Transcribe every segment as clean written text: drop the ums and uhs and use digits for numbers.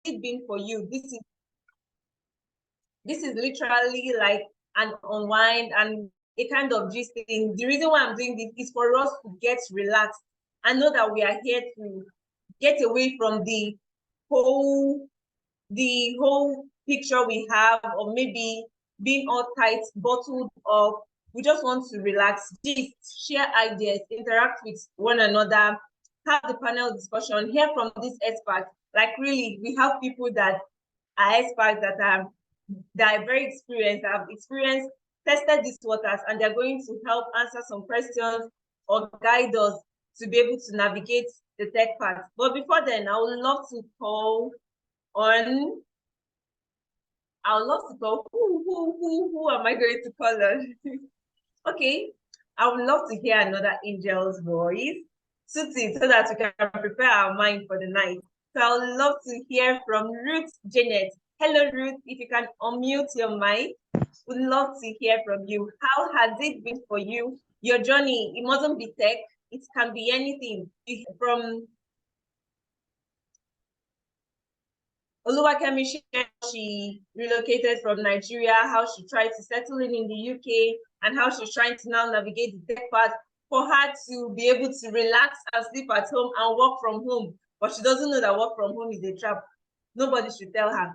it been for you? This is literally like an unwind and a kind of gist thing. The reason why I'm doing this is for us to get relaxed and know that we are here to get away from whole the whole picture we have, or maybe being all tight, bottled up. We just want to relax, just share ideas, interact with one another, have the panel discussion, hear from these experts. Like really, we have people that are experts that are very experienced, have experienced, tested these waters, and they're going to help answer some questions or guide us to be able to navigate the tech part. But before then, I would love to call on I would love to call who am I going to call on? Okay, I would love to hear another angel's voice, Suti, so that we can prepare our mind for the night. So I would love to hear from Ruth Janet. Hello, Ruth. If you can unmute your mic, would love to hear from you. How has it been for you? Your journey, it mustn't be tech, it can be anything. From Oluwakemi, she relocated from Nigeria, how she tried to settle in the UK, and how she's trying to now navigate the tech part for her to be able to relax and sleep at home and work from home. But she doesn't know that work from home is a trap. Nobody should tell her.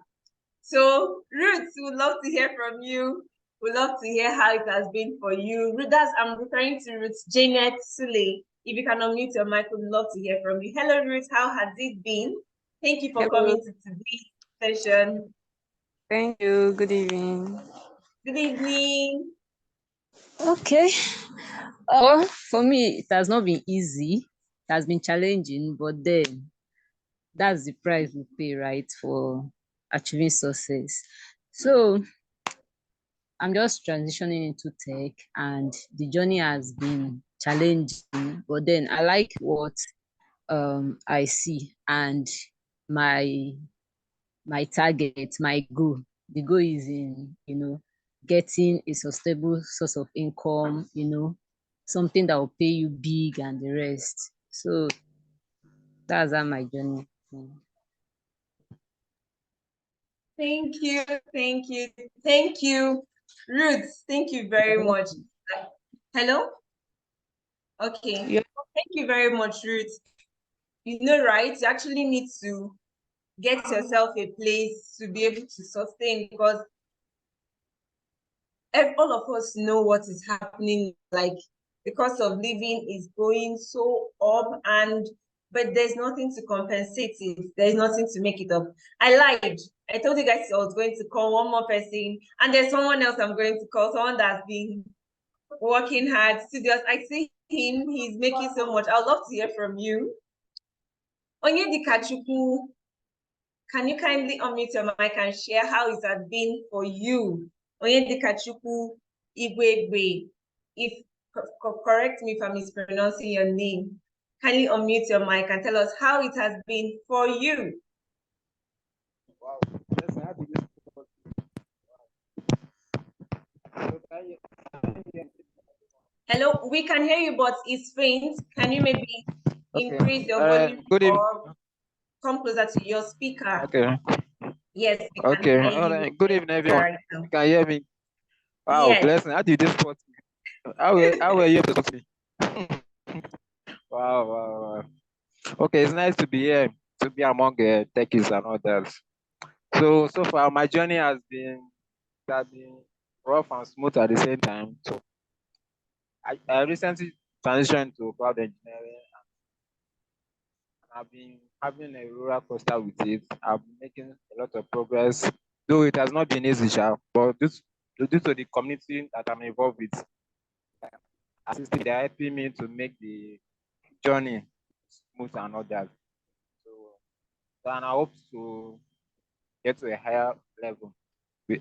So, Ruth, we would love to hear from you. We'd love to hear how it has been for you. I'm referring to Ruth Janet Sule. If you can unmute your mic, we'd love to hear from you. Hello, Ruth. How has it been? Thank you for coming to today's session. Thank you. Good evening. Good evening. Okay. For me, it has not been easy. It has been challenging, but then that's the price we pay, right, for achieving success. So I'm just transitioning into tech, and the journey has been challenging, but then I like what I see, and my target, my goal. The goal is in, getting a sustainable source of income, something that will pay you big and the rest. So that's how my journey. Thank you. Thank you. Thank you, Ruth. Thank you very much. Hello? Okay. Yeah. Thank you very much, Ruth. You know, right? You actually need to get yourself a place to be able to sustain, because all of us know what is happening. Like, the cost of living is going so up, but there's nothing to compensate it. There's nothing to make it up. I lied. I told you guys I was going to call one more person, and there's someone else I'm going to call, someone that's been working hard, studious. I see him, he's making so much. I'd love to hear from you. Onyedika Chukwu, can you kindly unmute your mic and share how it has been for you? Onyedika Chukwu Igwegwe. If correct me if I'm mispronouncing your name. Kindly unmute your mic and tell us how it has been for you. Wow. Yes, I have this. Hello, we can hear you, but it's faint. Can you maybe increase your volume or come closer to your speaker? Okay. Yes. Okay. All right. Good evening, everyone. You can hear me? Wow, yes. Blessing. How did you support me? How were you able to support me? Wow. Okay, it's nice to be here, to be among techies and others. So far, my journey has been rough and smooth at the same time. So I recently transitioned to cloud engineering, and I've been having a roller coaster with it. I've been making a lot of progress, though it has not been easy, but due to the community that I'm involved with, they're helping me to make the journey smooth and all that. So and I hope to get to a higher level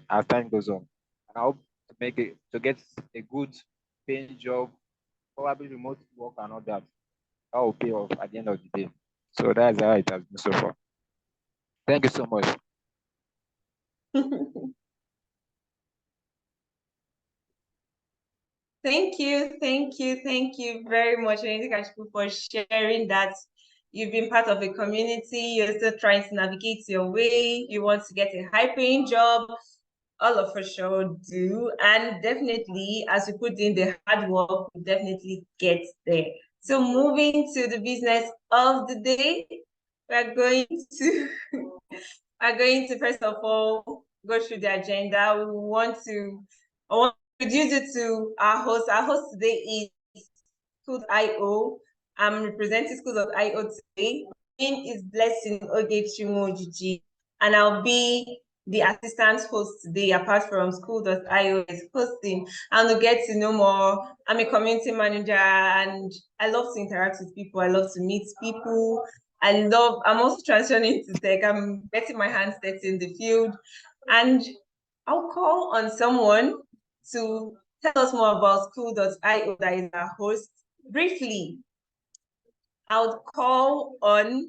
as time goes on. And I hope to get a good paying job, probably remote work and all that. That will pay off at the end of the day. So that's how it has been so far. Thank you so much. Thank you very much, for sharing that. you've been part of a community, you're still trying to navigate your way, you want to get a high-paying job, all of us sure do. And definitely, as we put in the hard work, we definitely get there. So moving to the business of the day, we're going to first of all go through the agenda. I want to introduce you to our host. Our host today is School.io. I'm representing School.io today. My name is Blessing Ogechimojiji, and I'll be the assistant host today, apart from School.io is hosting, and to get to know more. I'm a community manager, and I love to interact with people. I love to meet people. I'm also transitioning to tech. I'm getting my hands dirty in the field, and I'll call on someone to tell us more about School.io that is our host. Briefly, I would call on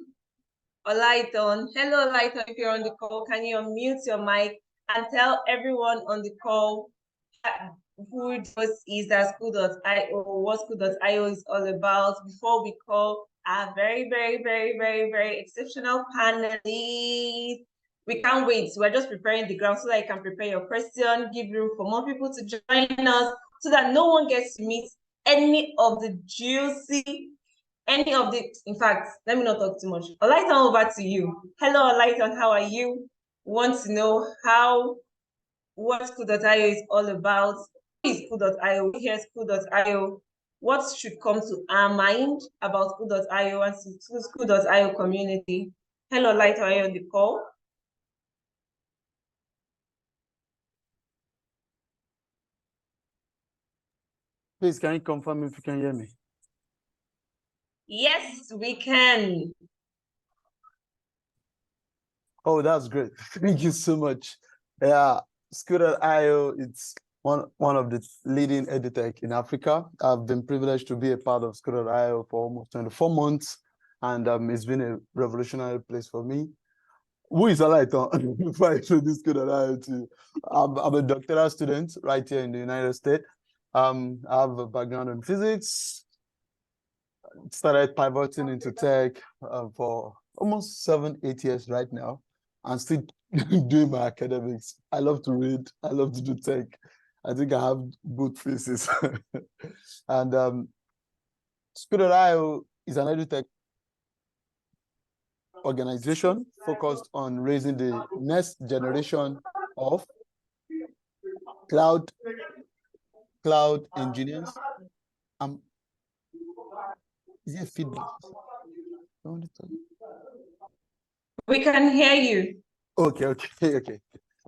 Olaiton. Hello, Olaiton, if you're on the call, can you unmute your mic and tell everyone on the call who this is at School.io, what School.io is all about, before we call our very, very, very, very, very exceptional panelists. We can't wait. We're just preparing the ground so that you can prepare your question, give room for more people to join us so that no one gets to meet any of the juicy, in fact, let me not talk too much. Olaiton, over to you. Hello, Olaiton, how are you? Want to know what School.io is all about? What is School.io? We hear School.io. What should come to our mind about School.io and School.io community? Hello, Olaiton, are you on the call? Please, can you confirm if you can hear me? Yes, we can. Oh, that's great. Thank you so much. Yeah, School.io, it's one of the leading edutech in Africa. I've been privileged to be a part of School.io for almost 24 months, and it's been a revolutionary place for me. Who is Olaiton? Before I introduce School.io to you, I'm a doctoral student right here in the United States. I have a background in physics, started pivoting into tech for almost 7-8 years right now, and still doing my academics. I love to read, I love to do tech. I think I have both faces. And School.io is an edutech organization focused on raising the next generation of cloud engineers. Is it feedback? We can hear you. Okay.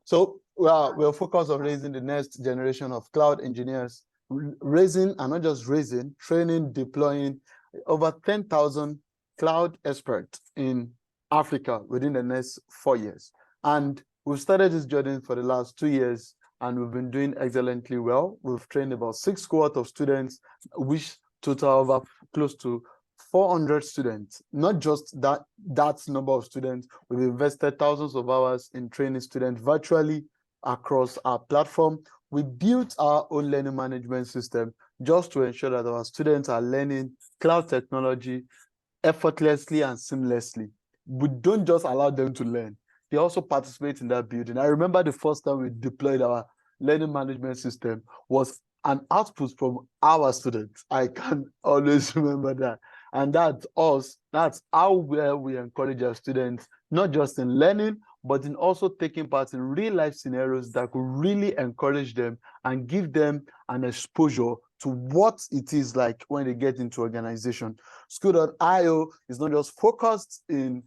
So we're focused on raising the next generation of cloud engineers, raising, and not just raising, training, deploying over 10,000 cloud experts in Africa within the next 4 years. And we've started this journey for the last 2 years, and we've been doing excellently well. We've trained about 6 cohorts of students, which total over close to 400 students. Not just that number of students, we've invested thousands of hours in training students virtually across our platform. We built our own learning management system just to ensure that our students are learning cloud technology effortlessly and seamlessly. We don't just allow them to learn, they also participate in that building. I remember the first time we deployed our learning management system was an output from our students. I can always remember that. And that's how well we encourage our students, not just in learning, but in also taking part in real life scenarios that could really encourage them and give them an exposure to what it is like when they get into organization. School.io is not just focused in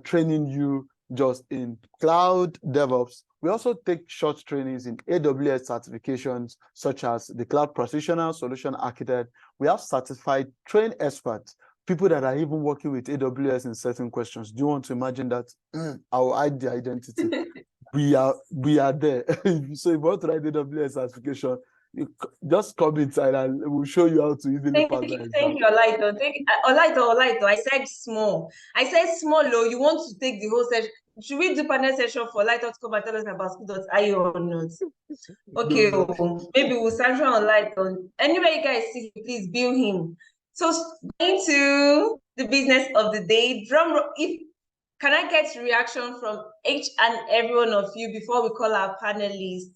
training you just in cloud DevOps. We also take short trainings in AWS certifications, such as the Cloud Practitioner, Solution Architect. We have certified trained experts, people that are even working with AWS in certain questions. Do you want to imagine that? I'll hide the identity. we are there. So if you want to write AWS certification, you just come inside and we'll show you how to easily pass that exam. Thank you, Olaiton. Olaiton. I said small. Oh, you want to take the whole session. Should we do panel session for Olaiton to come and tell us about School.io or not? Okay, maybe we'll sanction Olaiton. Anyway, you guys see, please bill him. So going to the business of the day. Drum roll, can I get reaction from each and every one of you before we call our panelists?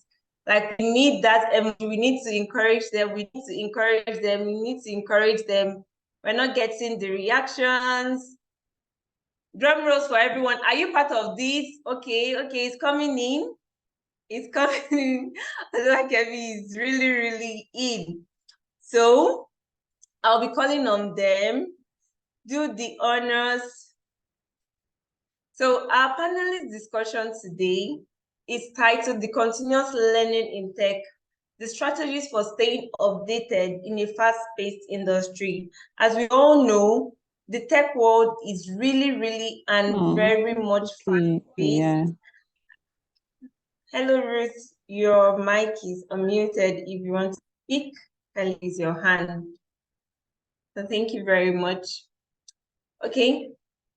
Like, we need that, and we need to encourage them. We need to encourage them. We need to encourage them. We're not getting the reactions. Drum rolls for everyone. Are you part of this? Okay, it's coming in. It's coming in. Kevin is really, really in. So I'll be calling on them. Do the honors. So our panelist discussion today is titled The Continuous Learning in Tech, the strategies for staying updated in a fast-paced industry. As we all know, the tech world is really, really and very much fast-paced. Yeah. Hello, Ruth. Your mic is unmuted. If you want to speak, can use your hand. So thank you very much. Okay,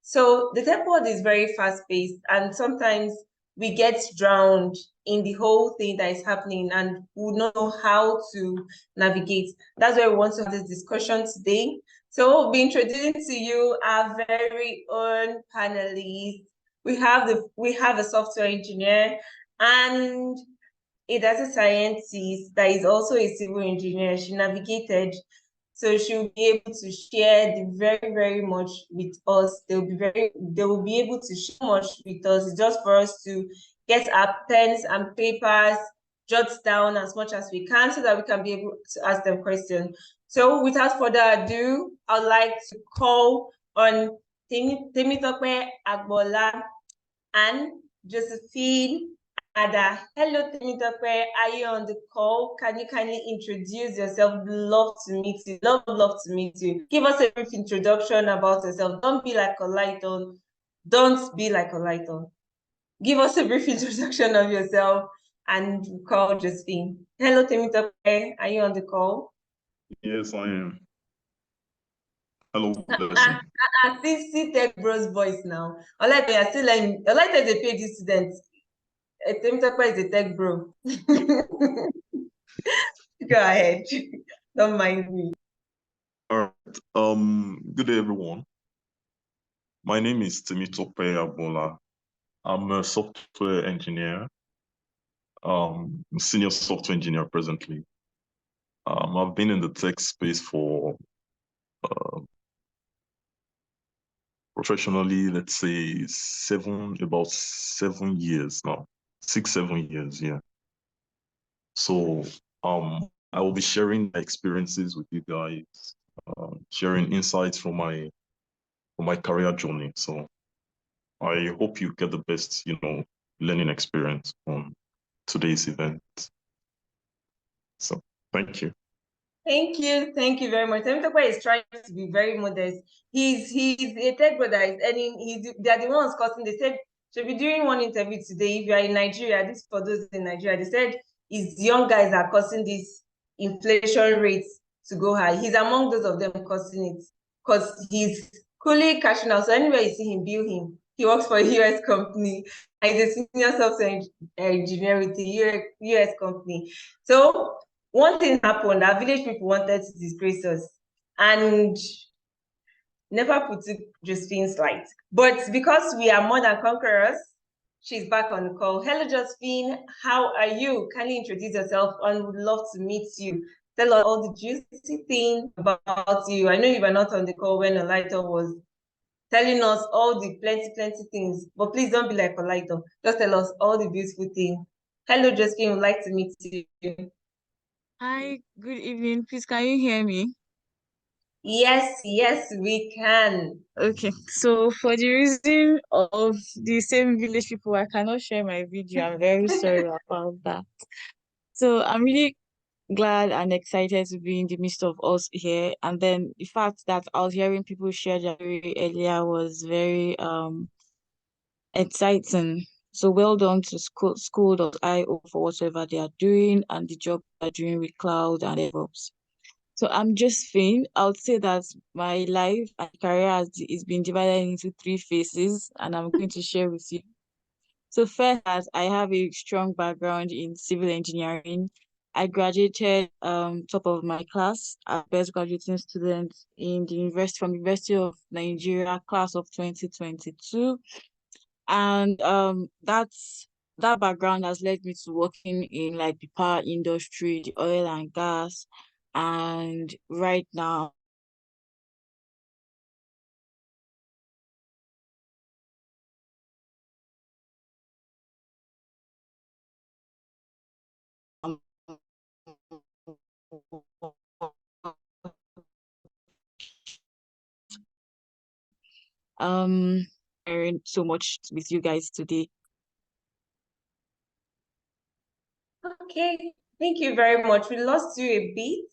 so the tech world is very fast-paced, and sometimes we get drowned in the whole thing that is happening and we don't know how to navigate. That's why we want to have this discussion today. So we'll be introducing to you our very own panelists. We have a software engineer and a data scientist that is also a civil engineer. She navigated, so she'll be able to share the very, very much with us. They will be able to share much with us. It's just for us to get our pens and papers, jot down as much as we can so that we can be able to ask them questions. So without further ado, I'd like to call on Temitope Agbola and Josephine Ada. Hello, Temitope. Are you on the call? Can you kindly introduce yourself? Love to meet you. Love to meet you. Give us a brief introduction about yourself. Don't be like Olaiton. Don't be like Olaiton. Give us a brief introduction of yourself and call Josephine. Hello, Temitope. Are you on the call? Yes, I am. Hello, see Tech Bros voice now. Olaiton, you're still learning. Olaiton is a PhD student. Temitope is a tech bro. Go ahead. Don't mind me. All right. Good day, everyone. My name is Temitope Agbola. I'm a software engineer. Senior software engineer presently. I've been in the tech space for professionally, let's say about 7 years now. 6-7 years, yeah. So I will be sharing my experiences with you guys, sharing insights from my career journey. So I hope you get the best, learning experience on today's event. So thank you. Thank you very much. Temitope is trying to be very modest. He's a tech brother. They're the ones causing. They said should be doing one interview today. If you are in Nigeria, this for those in Nigeria, they said it's young guys are causing this inflation rates to go high. He's among those of them causing it because he's coolly cashing out. So anywhere you see him, bill him. He works for a US company. He's a senior software engineer with a US company. So one thing happened, our village people wanted to disgrace us and never put Josephine's light. But because we are more than conquerors, she's back on the call. Hello, Josephine. How are you? Can you introduce yourself? And would love to meet you. Tell us all the juicy things about you. I know you were not on the call when Olaito was telling us all the plenty things, but please don't be like Olaito. Just tell us all the beautiful things. Hello, Josephine. Would like to meet you. Hi, good evening. Please, can you hear me? Yes, we can. Okay, so for the reason of the same village people, I cannot share my video. I'm very sorry about that. So I'm really glad and excited to be in the midst of us here. And then the fact that I was hearing people share their story earlier was very exciting. So well done to school.io for whatever they are doing and the job they're doing with cloud and DevOps. So I'm Josephine. I would say that my life and career is being divided into 3 phases, and I'm going to share with you. So first, I have a strong background in civil engineering, I graduated top of my class as best graduating student in the University of Nigeria class of 2022. And that background has led me to working in like the power industry, the oil and gas, and right now sharing so much with you guys today. Okay, thank you very much. We lost you a bit.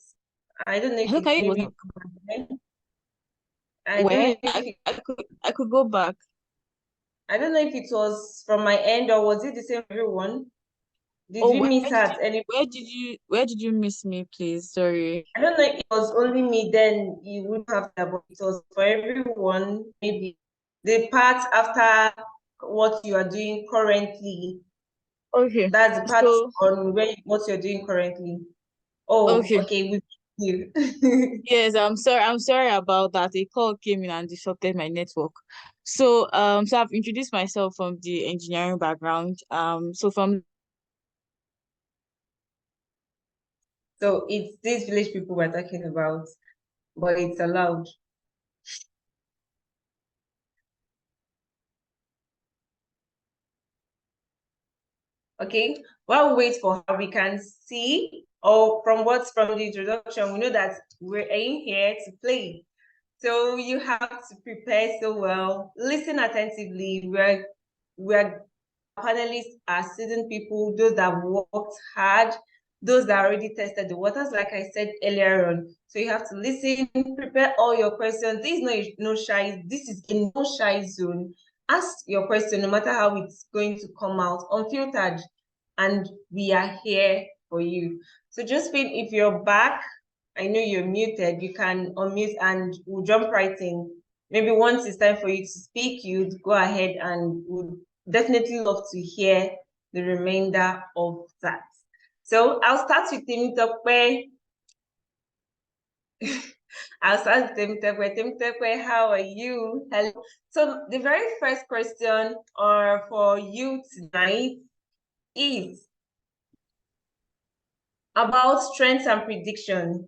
I don't know if Hello, it's can you maybe. I don't where know if I could go back. I don't know if it was from my end or was it the same for everyone? Did Oh, we miss out any? where did you miss me, please? Sorry. I don't know if it was only me, then you would have that, but it was for everyone. Maybe the part after what you are doing currently. Okay. That's the part So on what you're doing currently. Oh, okay. okay, with you. Yes, I'm sorry. I'm sorry about that. A call came in and disrupted my network. So I've introduced myself from the engineering background. So from So it's these village people we're talking about, but it's allowed. Okay, while we wait for her, we can see, or from what's from the introduction, we know that we're in here to play. So you have to prepare so well, listen attentively. We're panelists are seasoned people, those that worked hard, those that already tested the waters, like I said earlier on. So you have to listen, prepare all your questions. This is no shy, this is a no shy zone. Ask your question, no matter how it's going to come out, unfiltered, and we are here for you. So Josephine, if you're back, I know you're muted, you can unmute and we'll jump right in. Maybe once it's time for you to speak, you'd go ahead and we'll definitely love to hear the remainder of that. So I'll start with Temitope. I'll start with Temitope. Temitope, how are you? Hello. So the very first question for you tonight is about trends and prediction.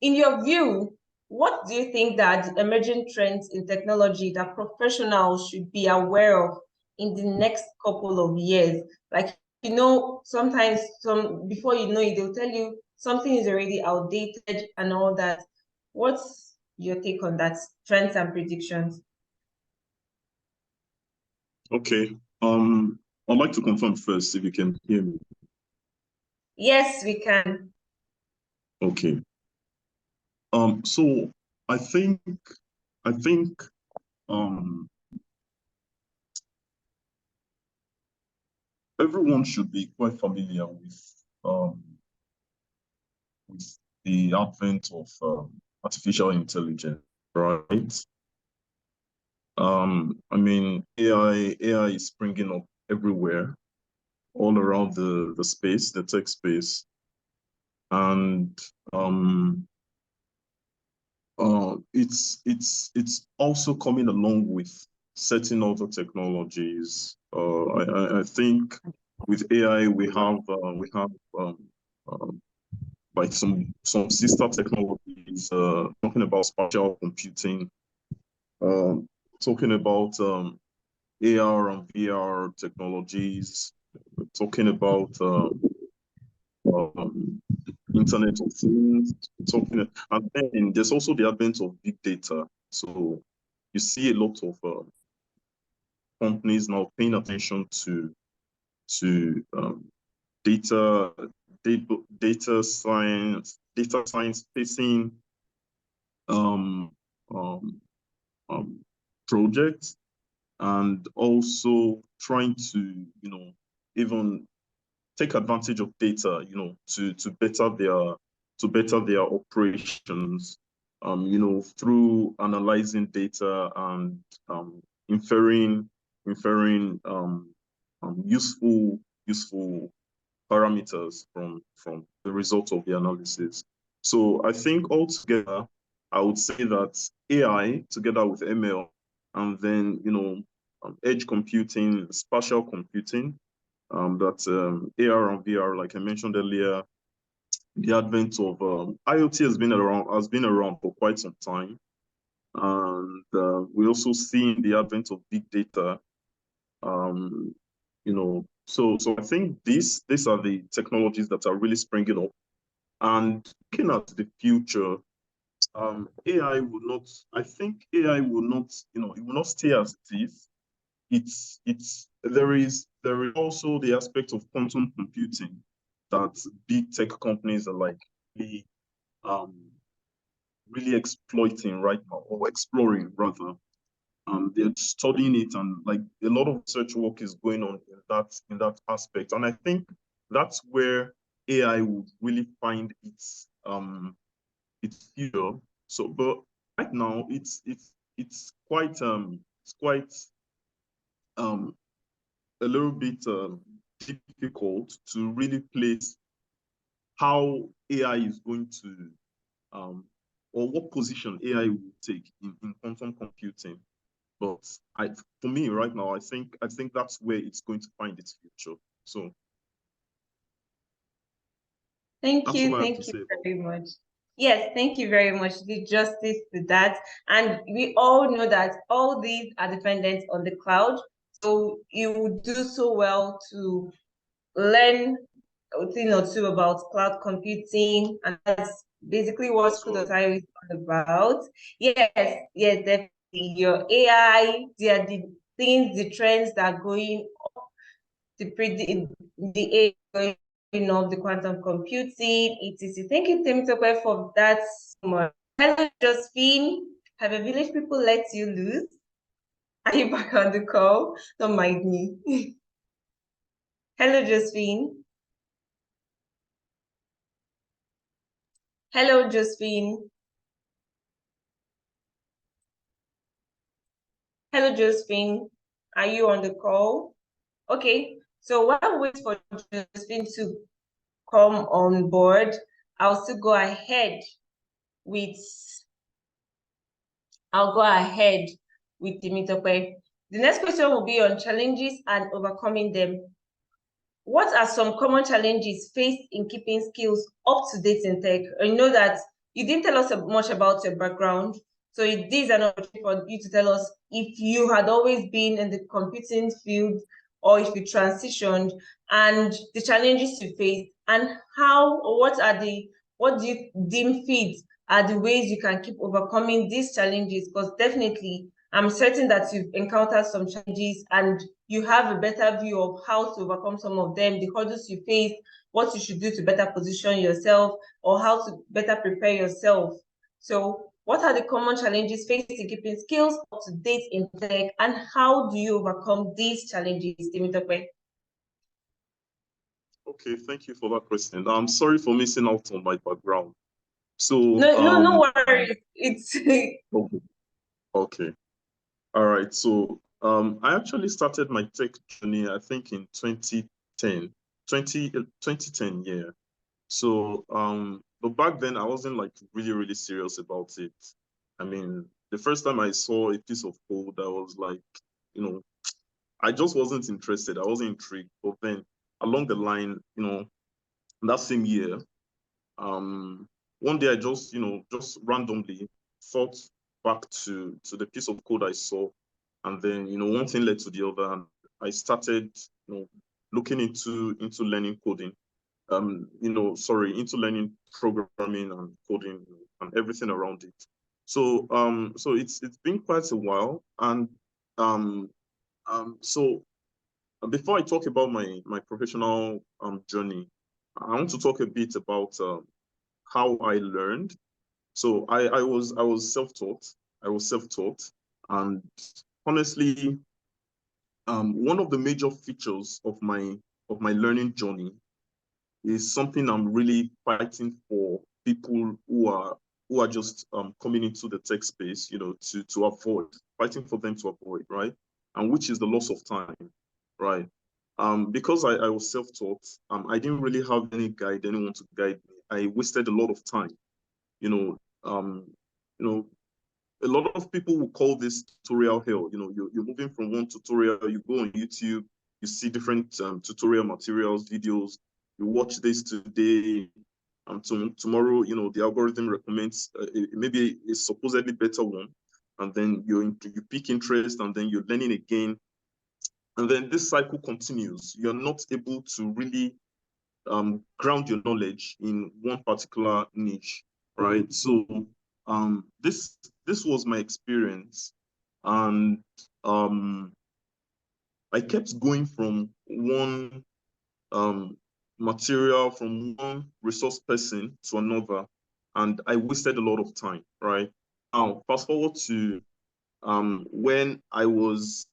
In your view, what do you think that the emerging trends in technology that professionals should be aware of in the next couple of years? Like, sometimes before you know it, they'll tell you something is already outdated and all that. What's your take on that, trends and predictions? Okay. I'd like to confirm first if you can hear me. Yes, we can. Okay. So I think everyone should be quite familiar with the advent of artificial intelligence, right? I mean, AI is springing up everywhere, all around the space, the tech space, and it's also coming along with certain other technologies. I think with AI we have like some sister technologies, talking about spatial computing, talking about AR and VR technologies, talking about Internet of Things, and then there's also the advent of big data. So you see a lot of companies now paying attention to data, data science facing um, um, projects, and also trying to even take advantage of data, to better their operations, through analyzing data and inferring useful parameters from the result of the analysis. So I think altogether, I would say that AI together with ML, and then edge computing, spatial computing, that AR and VR, like I mentioned earlier, the advent of IoT has been around for quite some time, and we also see the advent of big data. So I think these are the technologies that are really springing up. And looking at the future, AI will not. I think AI will not. It will not stay as it is. There is also the aspect of quantum computing that big tech companies are like really exploiting right now, or exploring rather. They're studying it, and like a lot of research work is going on in that aspect. And I think that's where AI would really find its future. So, but right now it's quite a little bit difficult to really place how AI is going to or what position AI will take in quantum computing. But for me right now, I think that's where it's going to find its future. So Thank you about very much. Yes, thank you very much. You did justice to that. And we all know that all these are dependent on the cloud. So you would do so well to learn a thing or two about cloud computing, and that's basically what Kudotayo is all about. Yes, definitely. Your AI, they are the things, the trends that are going up, the AI going up, the quantum computing, etc. Thank you, Temitope, for that so much. Hello, Josephine. Have a village people let you lose? Are you back on the call? Don't mind me. Hello, Josephine. Hello, Josephine. Hello, Josephine. Are you on the call? Okay, so while we wait for Josephine to come on board, I'll still go ahead with Temitope. The next question will be on challenges and overcoming them. What are some common challenges faced in keeping skills up to date in tech? I know that you didn't tell us much about your background, so this is an opportunity for you to tell us if you had always been in the computing field or if you transitioned, and the challenges you faced, and how or what do you deem fit are the ways you can keep overcoming these challenges? Because definitely I'm certain that you've encountered some challenges and you have a better view of how to overcome some of them, the hurdles you face, what you should do to better position yourself, or how to better prepare yourself. So what are the common challenges faced in keeping skills up to date in tech, and how do you overcome these challenges, Temitope? Okay, thank you for that question. I'm sorry for missing out on my background. So no worries. It's okay. All right. So I actually started my tech journey, I think in 2010, yeah. So but back then I wasn't like really serious about it. I mean, the first time I saw a piece of code, I was like, I just wasn't interested. I wasn't intrigued. But then along the line, that same year, one day I just randomly thought back to the piece of code I saw, and then one thing led to the other, and I started looking into learning coding, into learning programming and coding and everything around it. So so it's been quite a while, and so before I talk about my professional journey, I want to talk a bit about how I learned. So I was self-taught. And honestly, one of the major features of my learning journey is something I'm really fighting for people who are just coming into the tech space, fighting for them to avoid, right? And which is the loss of time, right? because I was self-taught, I didn't really have anyone to guide me. I wasted a lot of time. You know, you know, a lot of people will call this tutorial hell. You know, you're moving from one tutorial, you go on YouTube, you see different tutorial materials, videos, you watch this today, tomorrow, you know, the algorithm recommends maybe a supposedly better one, and then you pick interest, and then you're learning again, and then this cycle continues. You're not able to really ground your knowledge in one particular niche, right? So this was my experience, and I kept going from one material, from one resource person to another, and I wasted a lot of time, right? Now, fast forward to when I was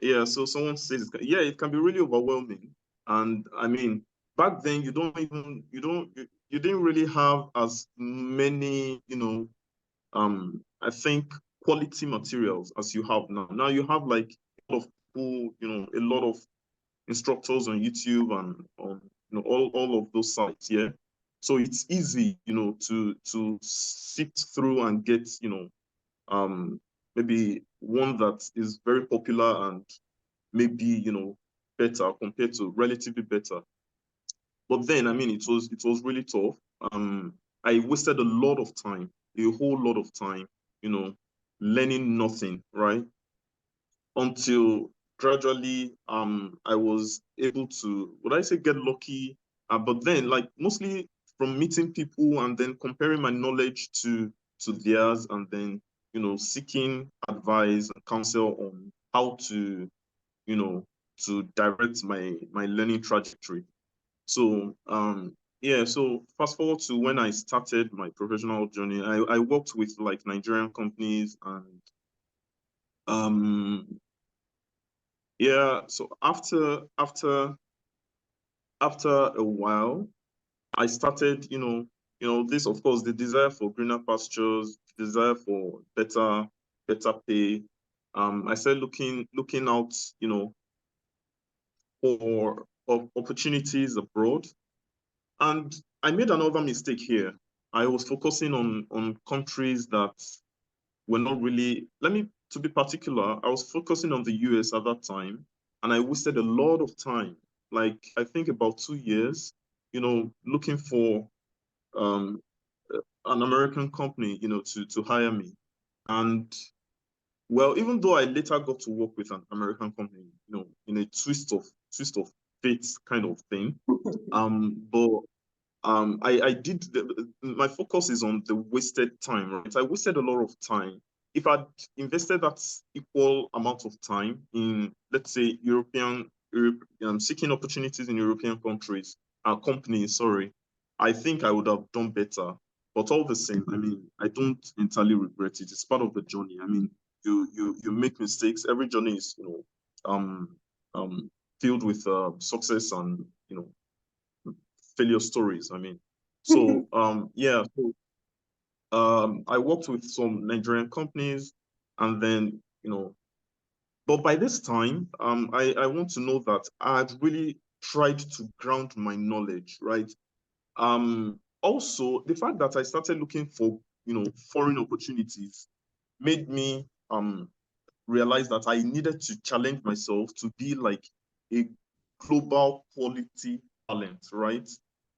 yeah, so someone says, yeah, it can be really overwhelming. And I mean, back then you didn't really have as many, you know, I think quality materials as you have now. Now you have like a lot of people, you know, a lot of instructors on YouTube and on, you know, all of those sites, yeah. So it's easy, you know, to sift through and get, you know, maybe one that is very popular and maybe, you know, better compared to relatively better. But then, I mean, it was really tough. I wasted a lot of time, a whole lot of time, you know, learning nothing, right? Until gradually, I was able to, would I say get lucky? But then, like, mostly from meeting people and then comparing my knowledge to theirs, and then, you know, seeking advice and counsel on how to, you know, to direct my learning trajectory. So yeah, so fast forward to when I started my professional journey, I worked with like Nigerian companies, and yeah, so after a while, I started, you know, this, of course, the desire for greener pastures, desire for better pay. I started looking out, you know, for opportunities abroad. And I made another mistake here. I was focusing on countries that were not really, to be particular, I was focusing on the US at that time, and I wasted a lot of time, like I think about 2 years, you know, looking for um, an American company, you know, to hire me. And well, even though I later got to work with an American company, you know, in a twist of fate kind of thing, but I did my focus is on the wasted time, right? I wasted a lot of time. If I'd invested that equal amount of time in, let's say, seeking opportunities in European companies, sorry, I think I would have done better. But all the same, I mean, I don't entirely regret it. It's part of the journey. I mean, you make mistakes. Every journey is, you know, filled with success and, you know, failure stories. I mean, so yeah, so I worked with some Nigerian companies, and then, you know, but by this time, I want to know that I had really tried to ground my knowledge, right? Also, the fact that I started looking for, you know, foreign opportunities made me realize that I needed to challenge myself to be like a global quality talent, right?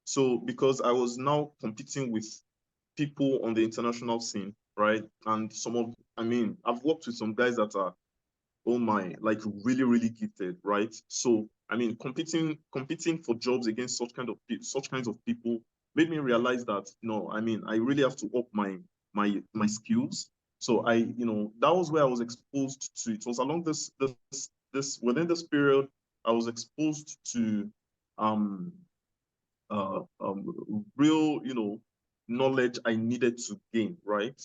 So because I was now competing with people on the international scene, right? And I mean, I've worked with some guys that are, oh my, like really, really gifted, right? So I mean, competing for jobs against such kinds of people made me realize that no, I mean, I really have to up my skills. So you know, that was where I was exposed to. It was along this within this period, I was exposed to um real, you know, knowledge I needed to gain, right?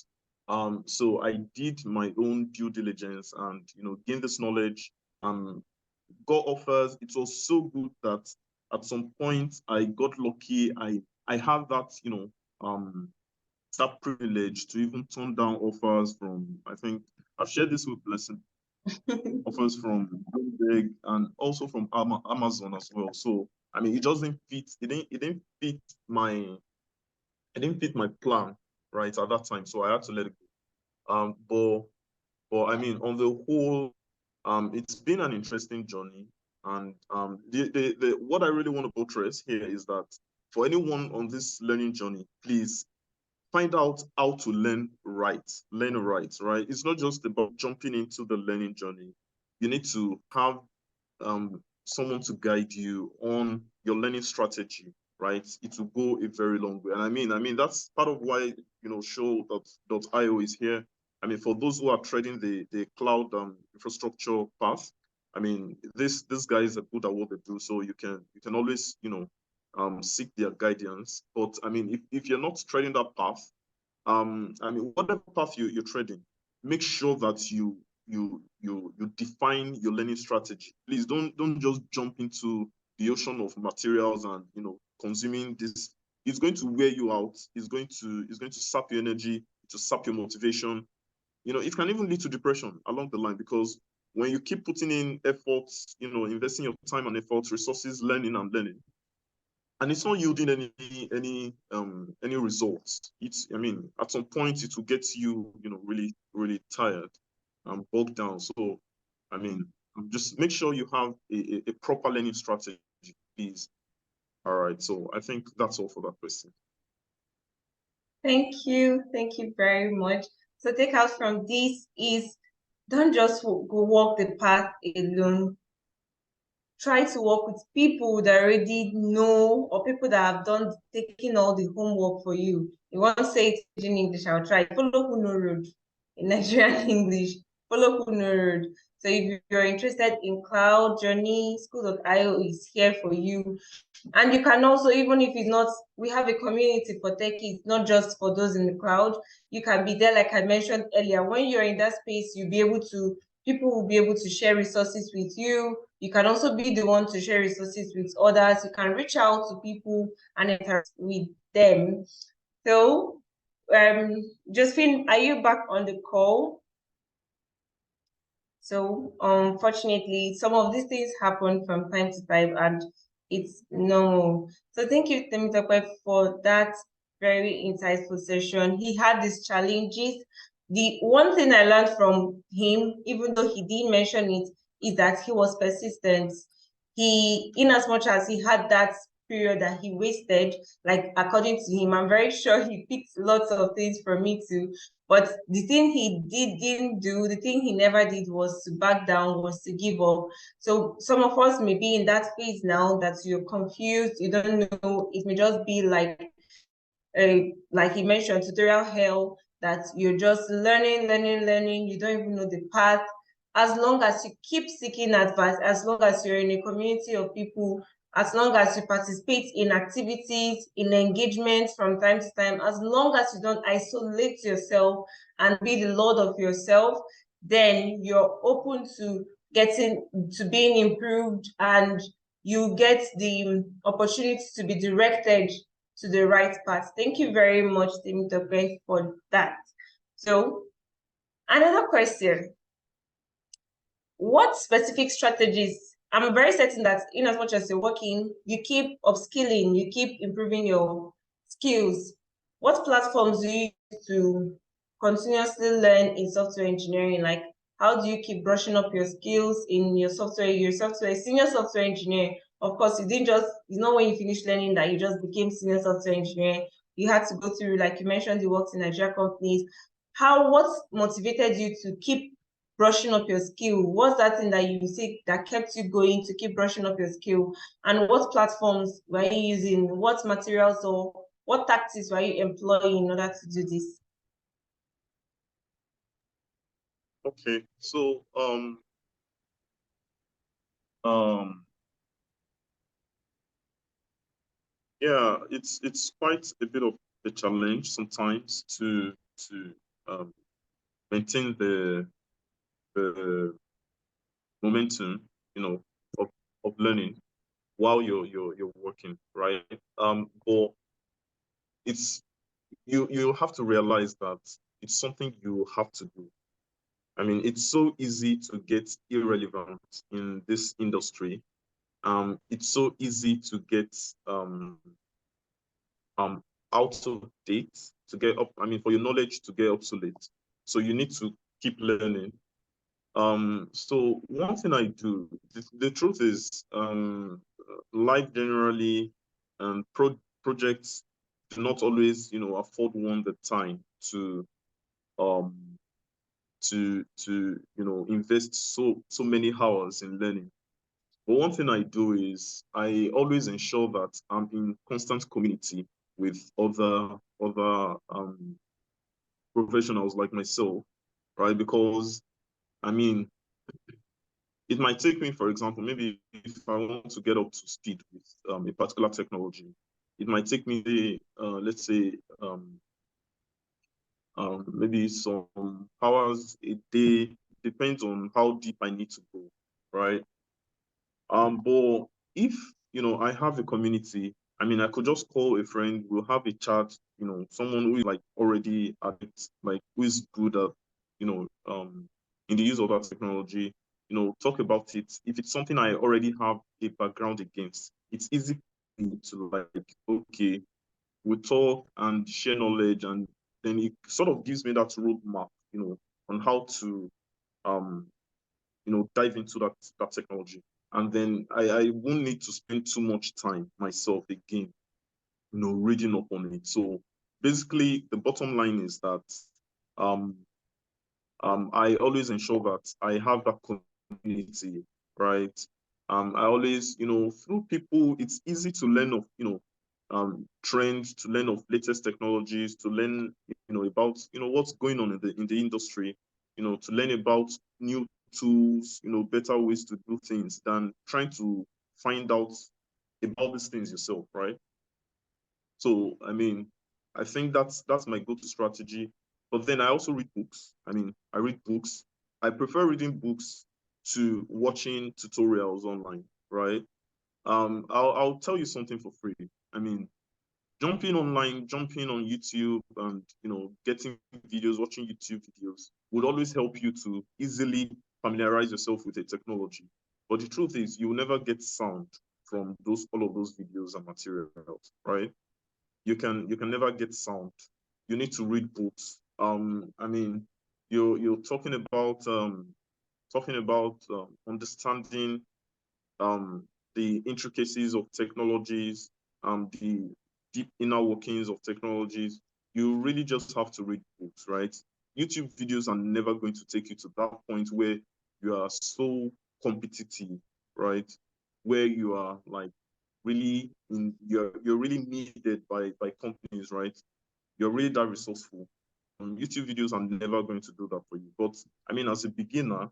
So I did my own due diligence and, you know, gained this knowledge, got offers. It was so good that at some point I got lucky. I had that, you know, that privilege to even turn down offers from, I think I've shared this with Blessing offers from Bloomberg and also from Amazon as well. So I mean, it doesn't fit. It didn't fit my plan right at that time. So I had to let it go. But I mean, on the whole, it's been an interesting journey. And the what I really want to buttress here is that for anyone on this learning journey, please find out how to learn right. Right? It's not just about jumping into the learning journey. You need to have someone to guide you on your learning strategy, right? It will go a very long way. And I mean that's part of why show.io is here. I mean, for those who are treading the cloud infrastructure path, I mean, these guys are good at what they do, so you can always seek their guidance. But I mean, if you're not treading that path, I mean, whatever path you're treading, make sure that you define your learning strategy. Please don't just jump into the ocean of materials and consuming this. It's going to wear you out. It's going to sap your energy, to sap your motivation. It can even lead to depression along the line, because when you keep putting in efforts, investing your time and efforts, resources, learning, and it's not yielding any results. I mean, at some point it will get you, really, really tired and bogged down. So, I mean, just make sure you have a proper learning strategy, please. All right. So I think that's all for that question. Thank you very much. So take out from this is, don't just go walk the path alone. Try to work with people that already know, or people that have taken all the homework for you. You want to say it in English, I'll try. Follow who know road. In Nigerian English, follow who know road. So if you're interested in cloud journey, School.io is here for you. And you can also, even if it's not, we have a community for techies, not just for those in the cloud. You can be there, like I mentioned earlier. When you're in that space, people will be able to share resources with you. You can also be the one to share resources with others. You can reach out to people and interact with them. So, Josephine, are you back on the call? So, unfortunately, some of these things happen from time to time, and it's normal. So, thank you, Temitope, for that very insightful session. He had these challenges. The one thing I learned from him, even though he didn't mention it, is that he was persistent. In as much as he had that period that he wasted, like according to him, I'm very sure he picked lots of things from me too. But the thing the thing he never did was to back down, was to give up. So some of us may be in that phase now that you're confused, you don't know, it may just be like he mentioned, tutorial hell, that you're just learning, you don't even know the path. As long as you keep seeking advice, as long as you're in a community of people, as long as you participate in activities, in engagements from time to time, as long as you don't isolate yourself and be the lord of yourself, then you're open to being improved, and you get the opportunity to be directed to the right path. Thank you very much, Temitope, for that. So, another question. What specific strategies? I'm very certain that in as much as you're working, you keep upskilling, you keep improving your skills. What platforms do you use to continuously learn in software engineering? Like, how do you keep brushing up your skills in your software? You're senior software engineer. Of course, it's not when you finish learning that you just became senior software engineer. You had to go through, like you mentioned, you worked in Nigeria companies. What motivated you to keep brushing up your skill? What's that thing that you see that kept you going to keep brushing up your skill? And what platforms were you using? What materials or what tactics were you employing in order to do this? Okay, so yeah, it's quite a bit of a challenge sometimes to maintain the momentum, of learning while you're working, right? But you have to realize that it's something you have to do. I mean, it's so easy to get irrelevant in this industry. It's so easy to get out of date, to get up. I mean, for your knowledge to get obsolete. So you need to keep learning. So one thing I do, the truth is, life generally and projects do not always, afford one the time to invest so many hours in learning. But one thing I do is I always ensure that I'm in constant community with other professionals like myself, right? Because I mean, it might take me, for example, maybe if I want to get up to speed with a particular technology, it might take me, let's say, maybe some hours a day, depends on how deep I need to go, right? But if I have a community, I mean, I could just call a friend, we'll have a chat, someone who is like already at it, like who is good at, in the use of that technology, talk about it. If it's something I already have a background against, it's easy to like, okay, we talk and share knowledge, and then it sort of gives me that roadmap, on how to dive into that technology. And then I won't need to spend too much time myself again, reading up on it. So basically the bottom line is that I always ensure that I have that community, right? I always, through people, it's easy to learn of, trends, to learn of latest technologies, to learn, about, what's going on in the industry, to learn about new tools, better ways to do things than trying to find out about these things yourself, right? So, I mean, I think that's my go-to strategy. But then I also read books. I mean, I read books. I prefer reading books to watching tutorials online, right? I'll tell you something for free. I mean, jumping online, jumping on YouTube and, getting videos, watching YouTube videos would always help you to easily familiarize yourself with a technology. But the truth is you will never get sound from all of those videos and materials, right? You can never get sound. You need to read books. I mean, you're talking about understanding the intricacies of technologies, the deep inner workings of technologies. You really just have to read books, right? YouTube videos are never going to take you to that point where you are so competitive, right? Where you are like really you're really needed by companies, right? You're really that resourceful. YouTube videos are never going to do that for you. But I mean, as a beginner,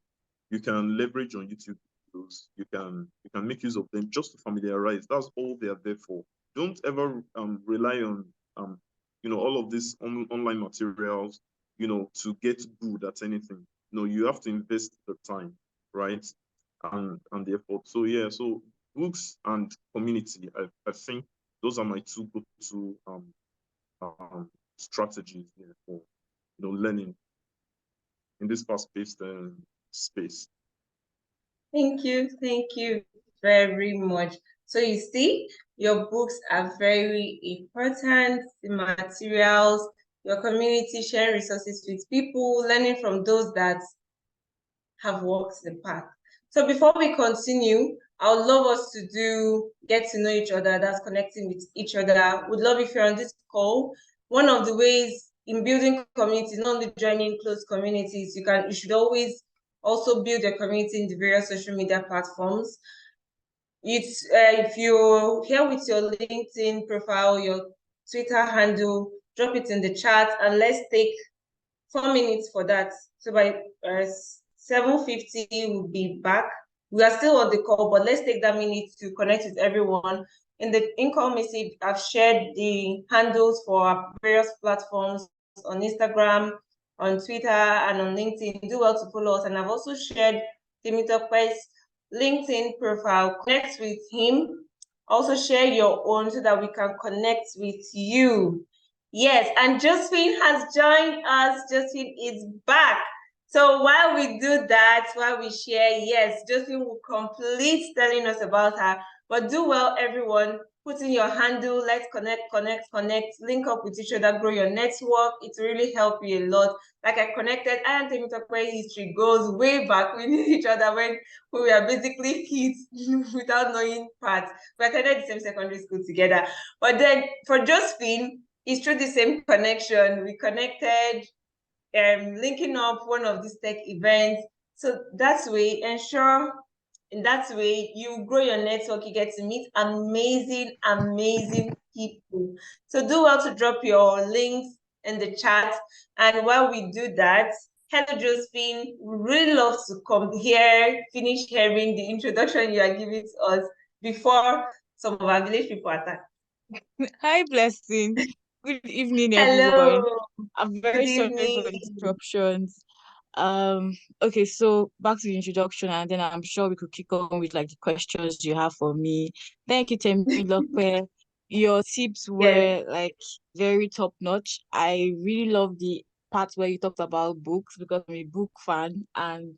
you can leverage on YouTube videos. You can make use of them just to familiarize. That's all they are there for. Don't ever rely on all of these online materials, to get good at anything. No, you have to invest the time, right? And the effort. So yeah, so books and community, I think those are my two go-to strategies for learning in this fast-paced space. Thank you very much. So you see, your books are very important, the materials, your community, sharing resources with people, learning from those that have walked the path. So before we continue, I would love us to get to know each other, that's connecting with each other. Would love if you're on this call. One of the ways in building communities, not only joining close communities, you should always also build a community in the various social media platforms. It's if you're here with your LinkedIn profile, your Twitter handle, drop it in the chat and let's take 4 minutes for that. So by 7:50, we'll be back. We are still on the call, but let's take that minute to connect with everyone. In the in-call message, I've shared the handles for our various platforms on Instagram, on Twitter, and on LinkedIn. Do well to follow us. And I've also shared Temitope's LinkedIn profile. Connect with him. Also share your own so that we can connect with you. Yes, and Josephine has joined us. Josephine is back. So while we do that, while we share, yes, Josephine will complete telling us about her. But do well, everyone. Put in your handle. Let's connect. Link up with each other. Grow your network. It will really help you a lot. Like I connected, I and Temitope history goes way back. We knew each other when we were basically kids without knowing parts. We attended the same secondary school together. But then for Josephine, it's through the same connection. We connected, linking up one of these tech events. So that's way, ensure in that way you grow your network, you get to meet amazing people. So do well to drop your links in the chat. And while we do that, hello Josephine, we really love to come here, finish hearing the introduction you are giving to us before some of our village people attack. Hi, Blessing. Good evening, Hello. everyone. I'm very Good sorry for evening. the disruptions. Okay, so back to the introduction, and then I'm sure we could kick on with like the questions you have for me. Thank you, Temilope. Your tips Yes. were like very top notch. I really love the part where you talked about books because I'm a book fan, and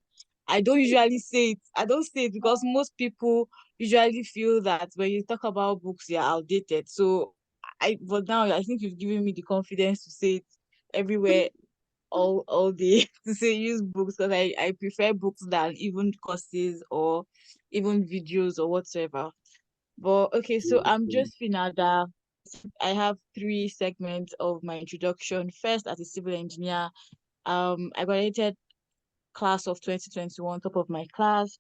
I don't usually say it. I don't say it because most people usually feel that when you talk about books, they're outdated. So but now I think you've given me the confidence to say it everywhere all day to say use books because I prefer books than even courses or even videos or whatsoever. But okay, so I'm just Finada. I have 3 segments of my introduction. First, as a civil engineer, I graduated class of 2021, top of my class,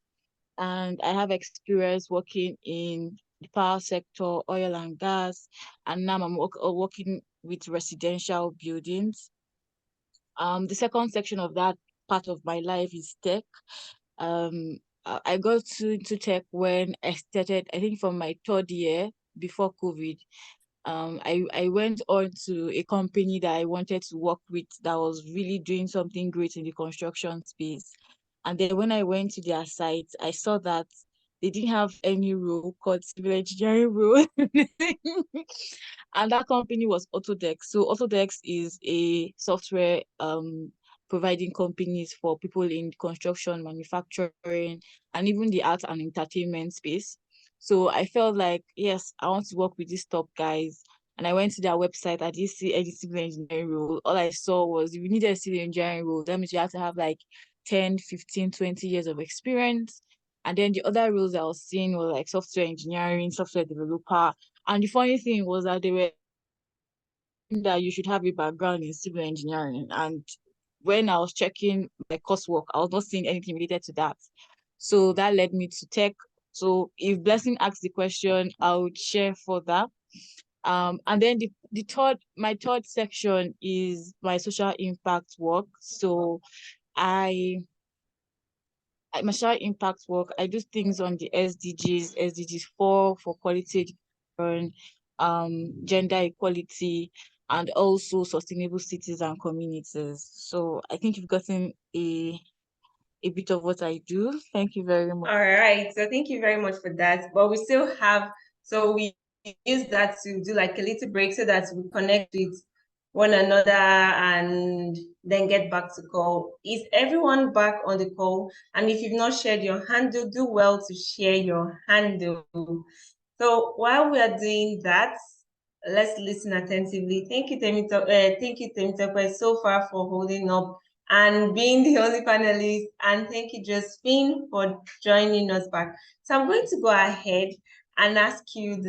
and I have experience working in the power sector, oil and gas, and now I'm working with residential buildings. The second section of that part of my life is tech. I got into tech when I started, I think from my 3rd year before COVID. I went on to a company that I wanted to work with that was really doing something great in the construction space. And then when I went to their site, I saw that they didn't have any role called civil engineering role. And that company was Autodesk. So Autodesk is a software providing companies for people in construction, manufacturing, and even the art and entertainment space. So I felt like, yes, I want to work with these top guys. And I went to their website. I didn't see any civil engineering role. All I saw was if you needed a civil engineering role, that means you have to have like 10, 15, 20 years of experience. And then the other roles I was seeing were like software engineering, software developer. And the funny thing was that they were that you should have a background in civil engineering. And when I was checking my coursework, I was not seeing anything related to that. So that led me to tech. So if Blessing asks the question, I would share further. And then my third section is my social impact work. So my social impact work, I do things on the SDGs 4 for quality education, gender equality, and also sustainable cities and communities. So I think you've gotten a bit of what I do. Thank you very much. All right. So thank you very much for that. But we still have, so we use that to do like a little break so that we connect with one another and then get back to call. Is everyone back on the call? And if you've not shared your handle, do well to share your handle. So while we are doing that, let's listen attentively. Thank you, Temitope, so far for holding up and being the only panelist. And thank you, Josephine, for joining us back. So I'm going to go ahead and ask you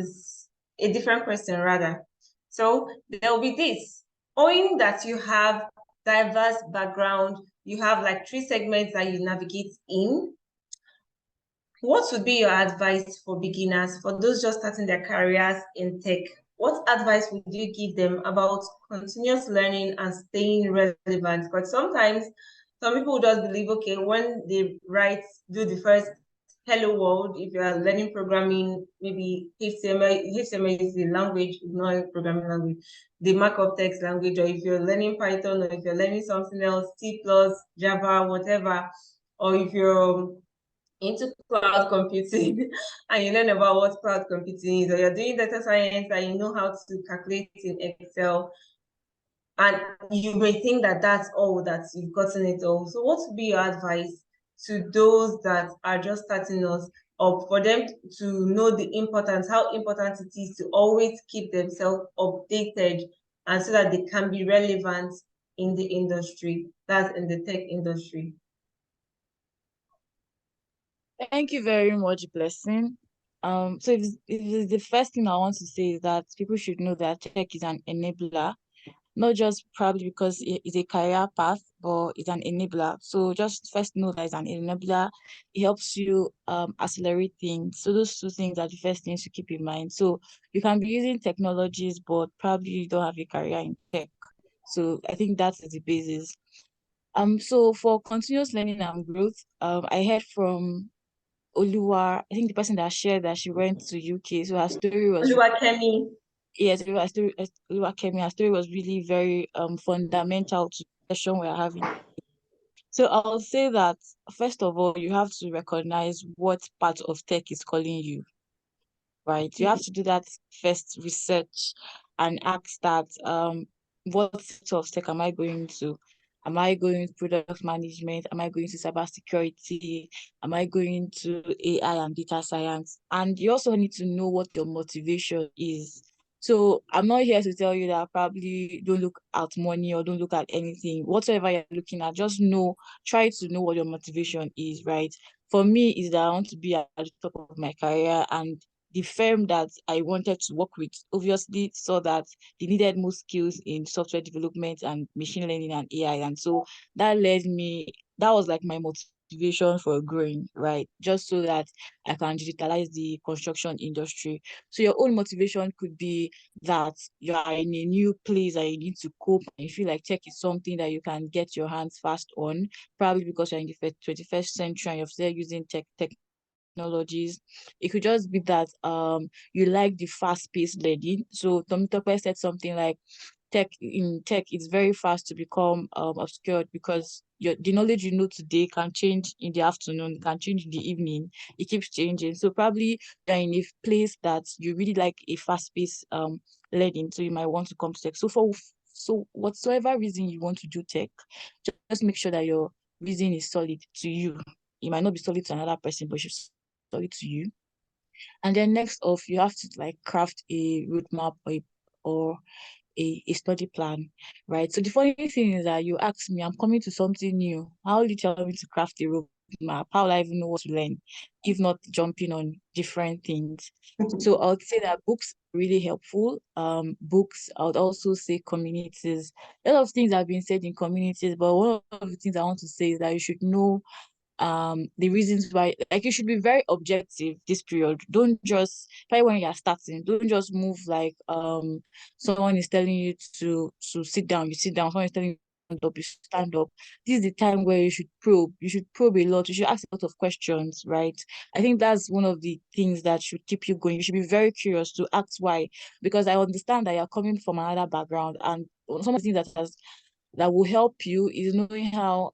a different question rather. So there will be this. Owing that you have diverse background, you have like 3 segments that you navigate in. What would be your advice for beginners, for those just starting their careers in tech? What advice would you give them about continuous learning and staying relevant? Because sometimes some people just believe, okay, when they do the first hello world, if you are learning programming, maybe HTML is the language, not a programming language, the markup text language, or if you're learning Python, or if you're learning something else, C++, Java, whatever, or if you're into cloud computing and you learn about what cloud computing is, or you're doing data science and you know how to calculate in Excel. And you may think that that's all, that you've gotten it all. So what would be your advice to those that are just starting us up, for them to know the importance, how important it is to always keep themselves updated, and so that they can be relevant in the industry, that's in the tech industry? Thank you very much, Blessing. So if the first thing I want to say is that people should know that tech is an enabler, not just probably because it's a career path, but it's an enabler. So just first know that it's an enabler. It helps you accelerate things. So those two things are the first things to keep in mind. So you can be using technologies, but probably you don't have a career in tech. So I think that is the basis. So for continuous learning and growth, I heard from Oluwa, I think the person that shared that she went to UK. So her story was, Oluwakemi. yes, Oluwakemi, her story was really very fundamental to the session we're having. So I'll say that first of all, you have to recognize what part of tech is calling you, right? You have to do that first research and ask that what sort of tech am I going to? Am I going to product management? Am I going to cybersecurity? Am I going to AI and data science? And you also need to know what your motivation is. So I'm not here to tell you that probably don't look at money or don't look at anything. Whatever you're looking at, just know, try to know what your motivation is, right? For me, is that I want to be at the top of my career, and the firm that I wanted to work with obviously saw that they needed more skills in software development and machine learning and AI. And so that was like my motivation for growing, right? Just so that I can digitalize the construction industry. So your own motivation could be that you are in a new place and you need to cope and you feel like tech is something that you can get your hands fast on, probably because you're in the 21st century and you're still using technologies. It could just be that you like the fast-paced learning. So Tomitope said something like tech it's very fast to become obscured, because the knowledge you know today can change in the afternoon, can change in the evening. It keeps changing. So probably you're in a place that you really like a fast-paced learning. So you might want to come to tech. So whatsoever reason you want to do tech, just make sure that your reason is solid to you. It might not be solid to another person, but it's solid to you. And then next off, you have to like craft a roadmap or a study plan, right? So the funny thing is that you ask me, I'm coming to something new. How will you tell me to craft a roadmap? How will I even know what to learn, if not jumping on different things? So I would say that books are really helpful. Books, I would also say communities. A lot of things have been said in communities, but one of the things I want to say is that you should know the reasons why, like, you should be very objective this period. Don't just, probably when you're starting, don't just move like someone is telling you to sit down, you sit down. Someone is telling you to stand up, you stand up. This is the time where you should probe a lot, you should ask a lot of questions, right? I think that's one of the things that should keep you going. You should be very curious to ask why, because I understand that you're coming from another background, and some of the things that will help you is knowing how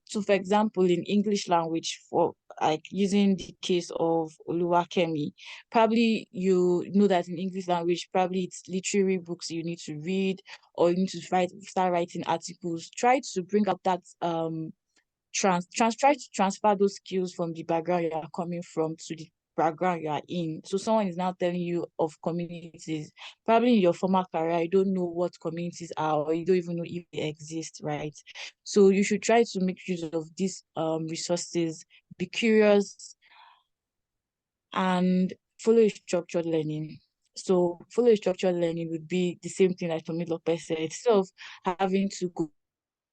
so for example, in English language, for like using the case of Oluwakemi, probably you know that in English language, probably it's literary books you need to read, or you need to start writing articles. Try to bring up that try to transfer those skills from the background you are coming from to the background you are in. So someone is now telling you of communities. Probably in your former career, you don't know what communities are, or you don't even know if they exist, right? So you should try to make use of these resources, be curious, and follow a structured learning. So follow a structured learning would be the same thing like Tommy Lopez said. Instead of having to go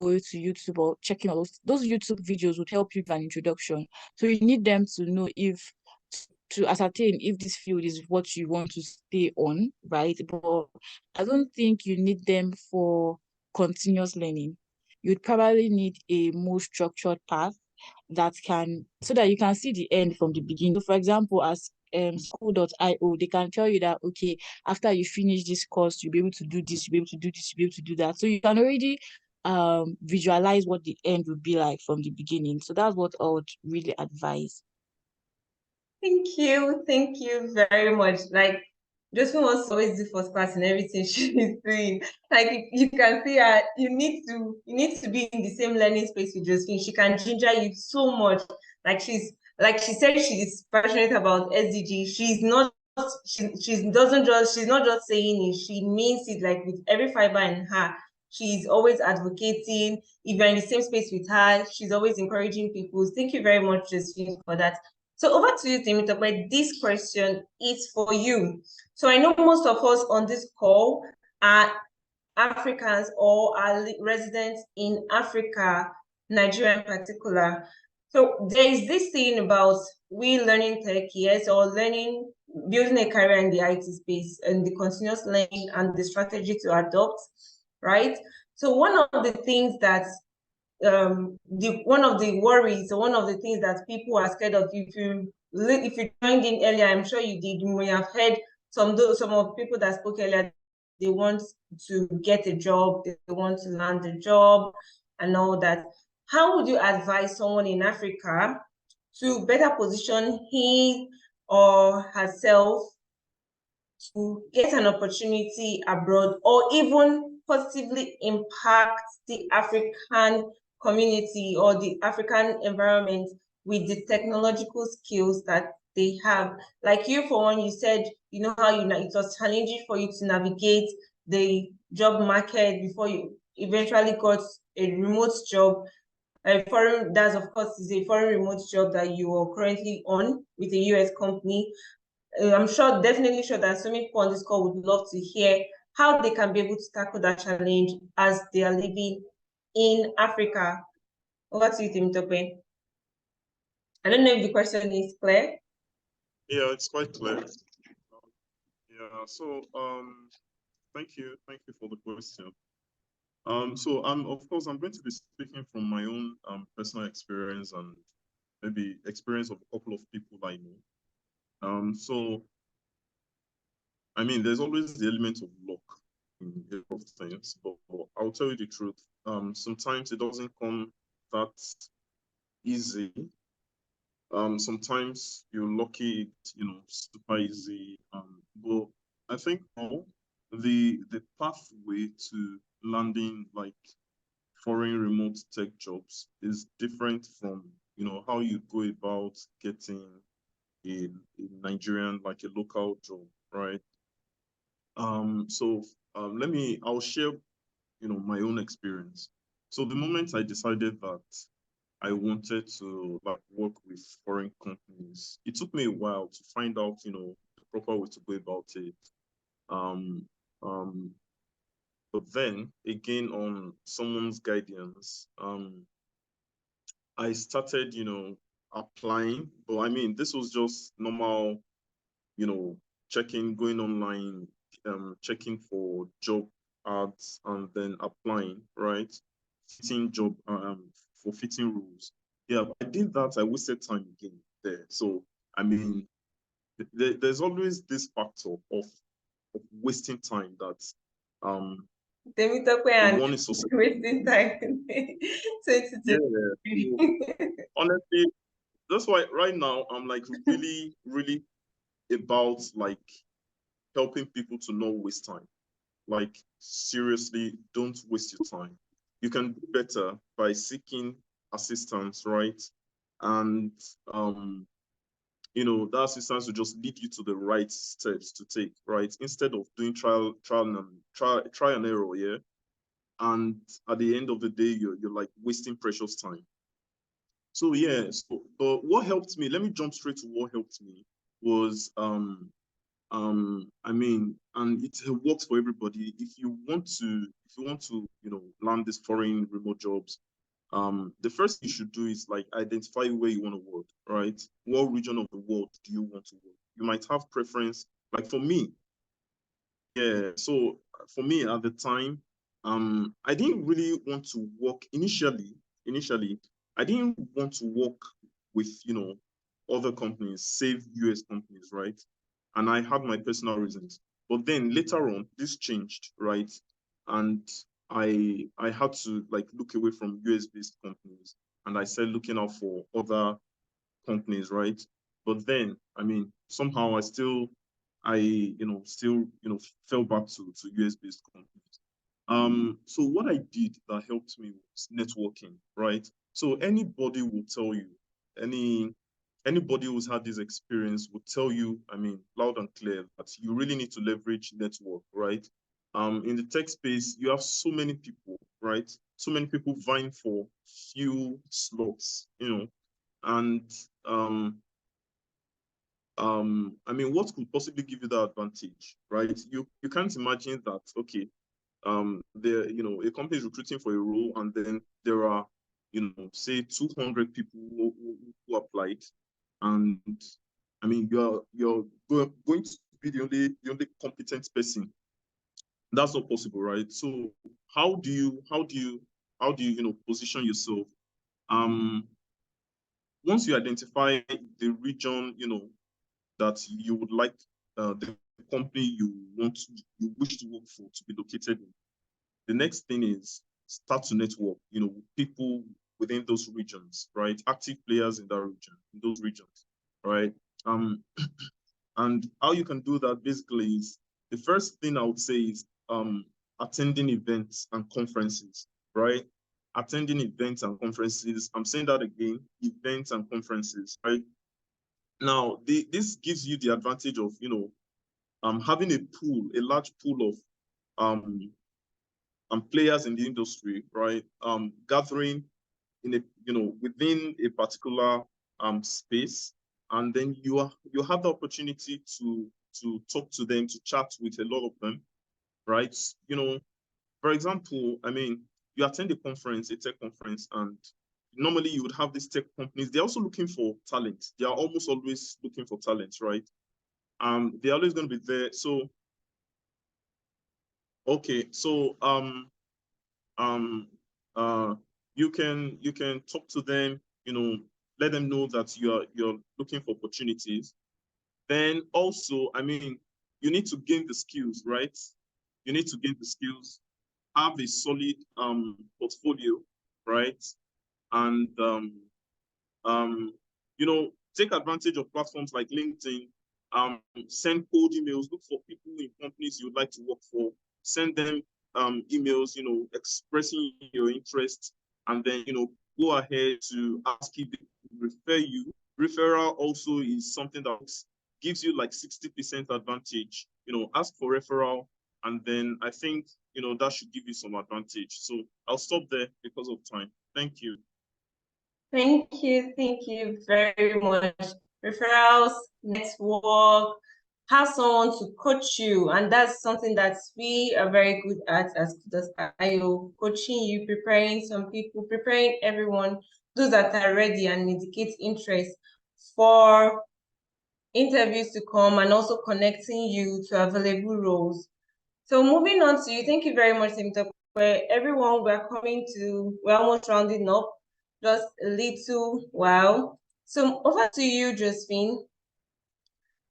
to YouTube or checking all those YouTube videos would help you with an introduction. So you need them to know if to ascertain if this field is what you want to stay on, right? But I don't think you need them for continuous learning. You'd probably need a more structured path that can, so that you can see the end from the beginning. So for example, as school.io, they can tell you that, okay, after you finish this course, you'll be able to do this, you'll be able to do this, you'll be able to do that. So you can already visualize what the end would be like from the beginning. So that's what I would really advise. Thank you very much. Like, Josephine wants to always do first class in everything she's doing. Like you can see her, you need to be in the same learning space with Josephine. She can ginger you so much. Like she said she's passionate about SDG. She's not she's not just saying it, she means it like with every fiber in her. She's always advocating. If you're in the same space with her, she's always encouraging people. Thank you very much, Josephine, for that. So over to you, Temitope. This question is for you. So I know most of us on this call are Africans or are residents in Africa, Nigeria in particular. So there is this thing about we learning tech, yes, or building a career in the IT space and the continuous learning and the strategy to adopt, right? So one of the things that one of the worries or one of the things that people are scared of, if you joined in earlier, I'm sure you did, you may have heard some of people that spoke earlier, they want to get a job, they want to land a job and all that. How would you advise someone in Africa to better position him or herself to get an opportunity abroad, or even positively impact the African community or the African environment with the technological skills that they have? Like you, for one, you said, you know how it was challenging for you to navigate the job market before you eventually got a remote job. That's of course is a foreign remote job that you are currently on with a US company. I'm definitely sure that so many people on this call would love to hear how they can be able to tackle that challenge as they are living in Africa. Over to you, Temitope. I don't know if the question is clear. Yeah, it's quite clear. Yeah, so thank you for the question. So of course I'm going to be speaking from my own personal experience and maybe experience of a couple of people I know. So I mean, there's always the element of luck in a lot of things, but I'll tell you the truth. Sometimes it doesn't come that easy. Sometimes you're lucky, super easy. But I think the pathway to landing like foreign remote tech jobs is different from how you go about getting a Nigerian, like a local job, right? So I'll share my own experience. So the moment I decided that I wanted to like work with foreign companies, it took me a while to find out the proper way to go about it. Um, um, but then again, on someone's guidance, I started applying. But I mean, this was just normal, going online, checking for job ads and then applying, right? Fitting job, for fitting rules. Yeah, I did that. I wasted time again there. So, I mean, there's always this factor of wasting time that Temitope and one is so wasting time. yeah. Honestly, that's why right now I'm like really, really about like helping people to not waste time. Like seriously, don't waste your time. You can do better by seeking assistance, right? And that assistance will just lead you to the right steps to take, right? Instead of doing trial and error, yeah. And at the end of the day, you're like wasting precious time. So yeah, but what helped me, let me jump straight to what helped me was I mean, and it works for everybody. If you want to land these foreign remote jobs, the first thing you should do is like identify where you want to work, right? What region of the world do you want to work? You might have preference. Like for me, yeah. So for me at the time, I didn't really want to work initially. I didn't want to work with other companies, save US companies, right? And I had my personal reasons. But then later on, this changed, right? And I had to like look away from US-based companies, and I started looking out for other companies, right? But then, I mean, somehow I still fell back to US-based companies. So what I did that helped me was networking, right? So anybody will tell you, anybody who's had this experience will tell you, I mean, loud and clear, that you really need to leverage network, right? In the tech space, you have so many people, right? So many people vying for few slots, and I mean, what could possibly give you that advantage, right? You can't imagine that, okay, a company is recruiting for a role, and then there are, say 200 people who applied, and I mean, you're going to be the only competent person. That's not possible, right? So how do you position yourself? Once you identify the region, that you would like the company you wish to work for to be located in, the next thing is start to network, with people within those regions, right? Active players in that region, in those regions, right? And how you can do that basically is, the first thing I would say is attending events and conferences, right? Attending events and conferences. I'm saying that again, events and conferences, right? Now, this gives you the advantage of, having a large pool of players in the industry, right? Gathering within a particular space, and then you have the opportunity to talk to them, to chat with a lot of them, right? For example, I mean, you attend a conference, a tech conference, and normally you would have these tech companies. They're also looking for talent. They are almost always looking for talent, right? They're always going to be there. So, okay, so you can talk to them, let them know that you're looking for opportunities. Then also, I mean, you need to gain the skills, right? You need to gain the skills, have a solid portfolio, right? And take advantage of platforms like LinkedIn. Send cold emails, look for people in companies you'd like to work for, send them emails, expressing your interest, and then, go ahead to ask if they refer you. Referral also is something that gives you like 60% advantage. Ask for referral, and then I think, that should give you some advantage. So I'll stop there because of time. Thank you. Thank you very much. Referrals, network, have someone to coach you, and that's something that we are very good at as Kudos.io, coaching you, preparing some people, preparing everyone, those that are ready and indicate interest for interviews to come, and also connecting you to available roles. So moving on to you, thank you very much, Temitope. Everyone, we're almost rounding up, just a little while. So over to you, Josephine.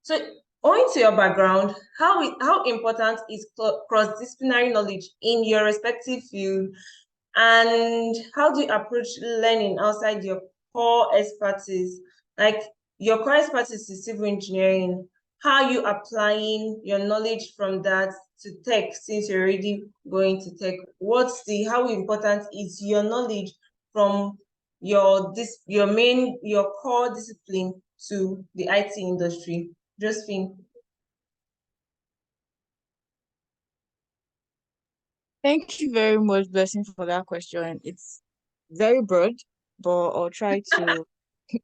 So owing to your background, how important is cross-disciplinary knowledge in your respective field, and how do you approach learning outside your core expertise? Like, your core expertise is civil engineering. How are you applying your knowledge from that to tech, since you're already going to tech? How important is your knowledge from your core discipline to the IT industry? Josephine. Thank you very much, Blessing, for that question. It's very broad, but I'll try to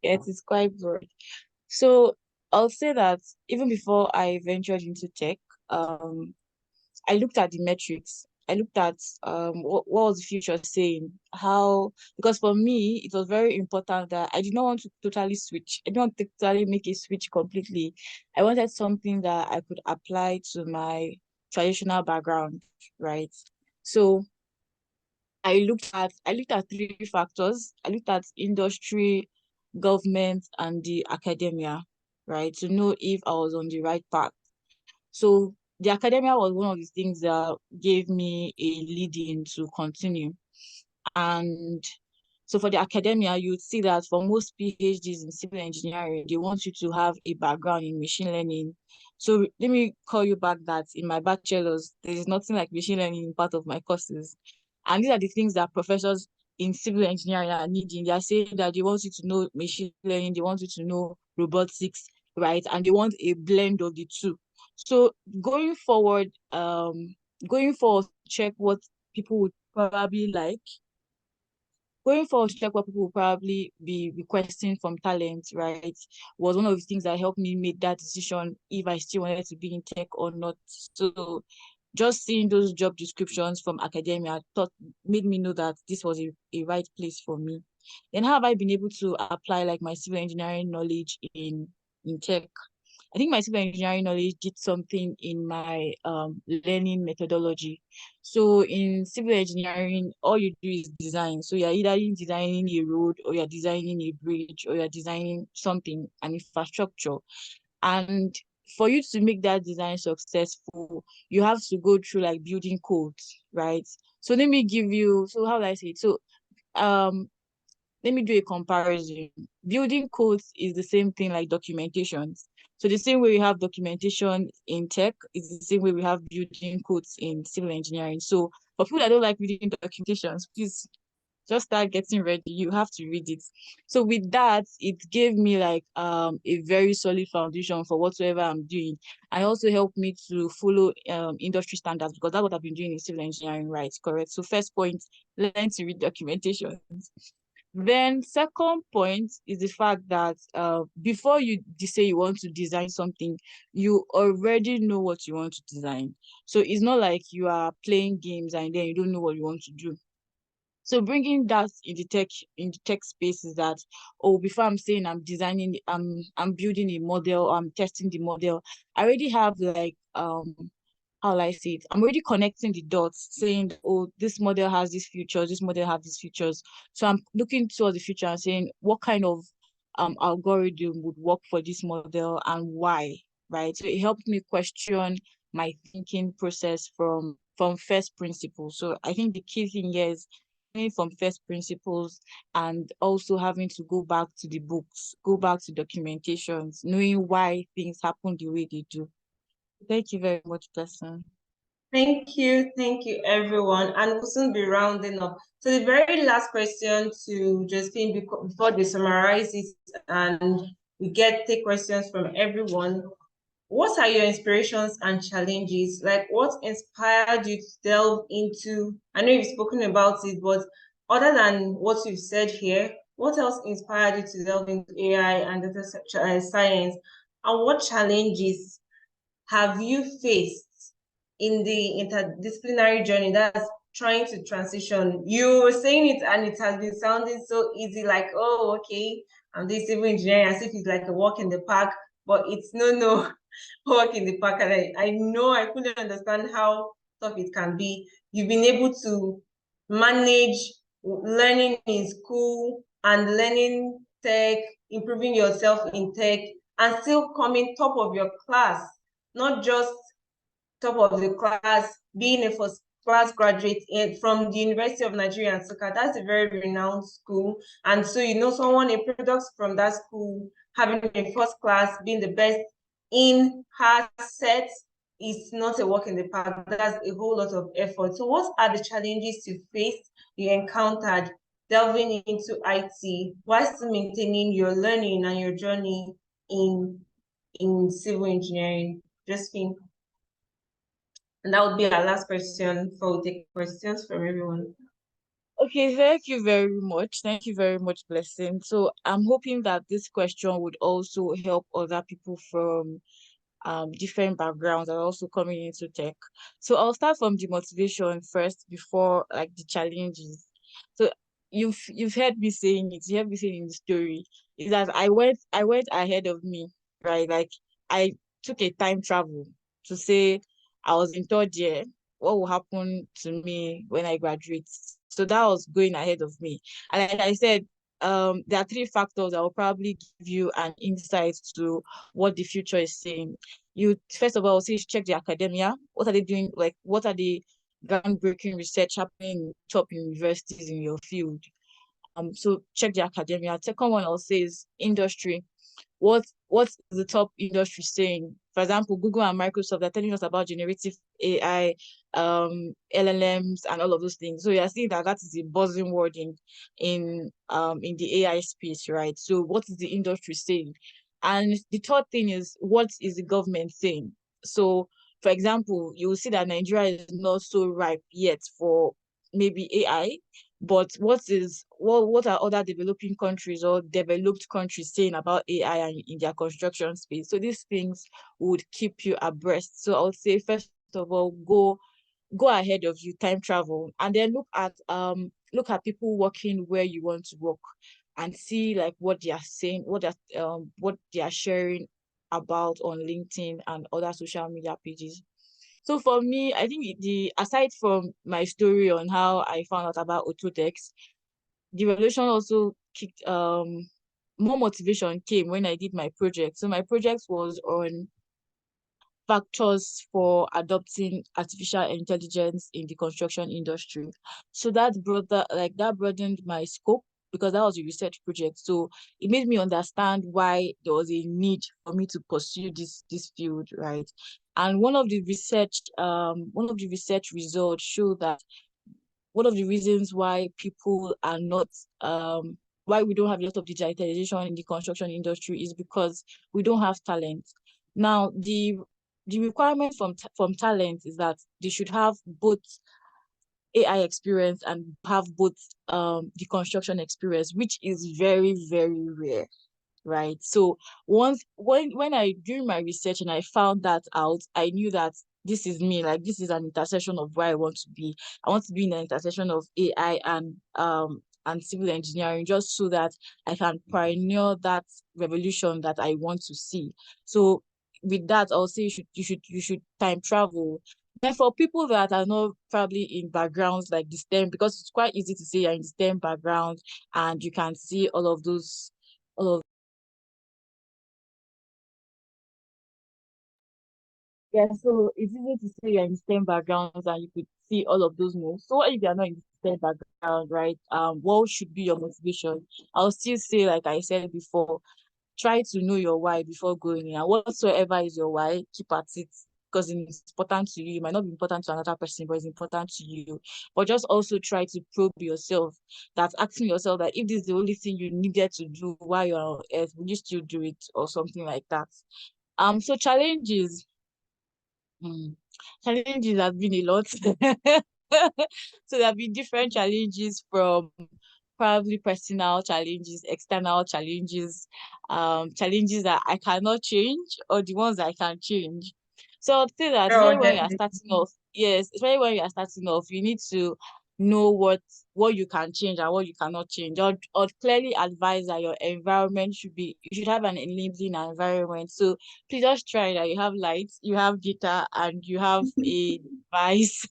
it is quite broad. So I'll say that even before I ventured into tech, I looked at the metrics. I looked at what was the future saying, how, because for me it was very important that I did not want to totally switch. I didn't want to totally make a switch completely. I wanted something that I could apply to my traditional background, right? So I looked at three factors. I looked at industry, government, and the academia, right? To know if I was on the right path. So the academia was one of the things that gave me a lead in to continue. And so for the academia, you would see that for most PhDs in civil engineering, they want you to have a background in machine learning So let me call you back that in my bachelor's, there is nothing like machine learning in part of my courses. And these are the things that professors in civil engineering are needing. They are saying that they want you to know machine learning, they want you to know robotics, right? And they want a blend of the two. So going forward, check what people would probably like. Going forward to check what people will probably be requesting from talent, right, was one of the things that helped me make that decision if I still wanted to be in tech or not. So just seeing those job descriptions from academia made me know that this was a right place for me. Then how have I been able to apply like my civil engineering knowledge in tech? I think my civil engineering knowledge did something in my learning methodology. So in civil engineering, all you do is design. So you're either designing a road or you're designing a bridge or you're designing something, an infrastructure. And for you to make that design successful, you have to go through like building codes, right? So let me give you, so how do I say it? So um let me do a comparison. Building codes is the same thing like documentations. So the same way we have documentation in tech is the same way we have building codes in civil engineering. So for people that don't like reading documentations, please just start getting ready. You have to read it. So with that, it gave me like a very solid foundation for whatsoever I'm doing. And also helped me to follow industry standards because that's what I've been doing in civil engineering, right? Correct. So first point, learn to read documentation. Then second point is the fact that before you say you want to design something, you already know what you want to design. So it's not like you are playing games and then you don't know what you want to do. So bringing that in the tech space is that, oh, before I'm saying I'm designing, I'm building a model, I'm testing the model, I already have like how will I say it? I'm already connecting the dots, saying, oh, this model has these features, this model has these features. So I'm looking towards the future and saying what kind of algorithm would work for this model and why, right? So it helped me question my thinking process from first principles. So I think the key thing here is from first principles and also having to go back to the books, go back to documentations, knowing why things happen the way they do. Thank you very much, Blessing. Thank you, everyone. And we'll soon be rounding up. So the very last question to Josephine before they summarize it and we take questions from everyone. What are your inspirations and challenges? Like what inspired you to delve into, I know you've spoken about it, but other than what you've said here, what else inspired you to delve into AI and data science? And what challenges have you faced in the interdisciplinary journey that's trying to transition? You were saying it and it has been sounding so easy, like, oh, okay, I'm doing civil engineering as if it's like a walk in the park, but it's no walk in the park. And I know I couldn't understand how tough it can be. You've been able to manage learning in school and learning tech, improving yourself in tech, and still coming top of your class, not just top of the class, being a first class graduate from the University of Nigeria and Nsukka. That's a very renowned school. And so, you know, someone, a product from that school, having a first class, being the best in her set is not a walk in the park. That's a whole lot of effort. So what are the challenges you faced, you encountered delving into IT while still maintaining your learning and your journey in civil engineering? Josephine. And that would be our last question before we take questions from everyone. Okay, thank you very much. Thank you very much, Blessing. So I'm hoping that this question would also help other people from different backgrounds are also coming into tech. So I'll start from the motivation first before like the challenges. So you've heard me saying it, you heard me saying in the story, is that I went ahead of me, right? Like I took a time travel to say I was in third year, what will happen to me when I graduate? So that was going ahead of me. And like I said, there are three factors that will probably give you an insight to what the future is saying. You first of all say check the academia. What are they doing? Like what are the groundbreaking research happening in top universities in your field? So check the academia. Second one I'll say is industry. what is the top industry saying? For example, Google and Microsoft are telling us about generative AI, LLMs, and all of those things. So you are seeing that that is a buzzing word in the AI space, right? So what is the industry saying? And the third thing is, what is the government saying? So, for example, you will see that Nigeria is not so ripe yet for maybe AI, but what are other developing countries or developed countries saying about AI and in their construction space? So these things would keep you abreast. So I would say, first of all, go ahead of you, time travel, and then look at people working where you want to work, and see like what they are saying, what they are sharing about on LinkedIn and other social media pages. So for me, I think the aside from my story on how I found out about Autotex, the revelation also kicked more motivation came when I did my project. So my project was on factors for adopting artificial intelligence in the construction industry. So that broadened my scope, because that was a research project. So it made me understand why there was a need for me to pursue this field, right? And one of the research results showed that one of the reasons why people are not why we don't have a lot of digitalization in the construction industry is because we don't have talent. Now, the requirement from talent is that they should have both AI experience and have both the construction experience, which is very, very rare, right? So once when I during my research and I found that out, I knew that this is me, like this is an intersection of where I want to be. I want to be in an intersection of AI and civil engineering, just so that I can pioneer that revolution that I want to see. So with that, I'll say you should time travel. And for people that are not probably in backgrounds like the STEM, because it's quite easy to say you're in STEM background and you can see all of yeah, so it's easy to say you're in STEM backgrounds and you could see all of those moves. So what if you're not in STEM background, right? What should be your motivation? I'll still say, like I said before, try to know your why before going in. And whatsoever is your why, keep at it, because it's important to you. It might not be important to another person, but it's important to you. But just also try to probe yourself. That's asking yourself that if this is the only thing you needed to do while you're on earth, will you still do it, or something like that? So challenges. Challenges have been a lot. So there have been different challenges, from probably personal challenges, external challenges, challenges that I cannot change, or the ones that I can change. So I'd say that Oh, especially when you are definitely. starting off, yes, especially when you are starting off, you need to know what you can change and what you cannot change. Or clearly advise that your environment you should have an enabling environment. So please just try that you have lights, you have data, and you have a device.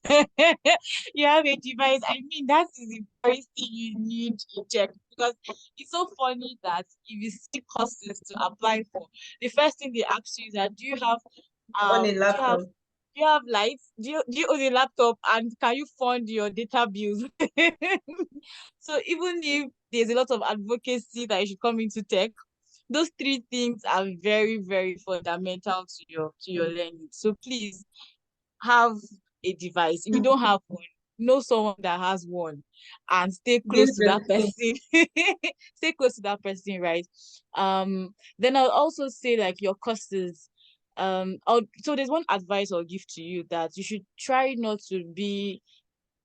You have a device. I mean, that is the first thing you need to check, because it's so funny that if you see courses to apply for, the first thing they ask you is that On a do you have laptop. do you have lights? Do you own a laptop, and can you fund your data bills? So even if there's a lot of advocacy that you should come into tech, those three things are very, very fundamental to your learning. So please have a device. If you don't have one, know someone that has one, and stay close Give to them that person. Stay close to that person, right? Then I'll also say, like, your courses. So there's one advice I'll give to you, that you should try not to be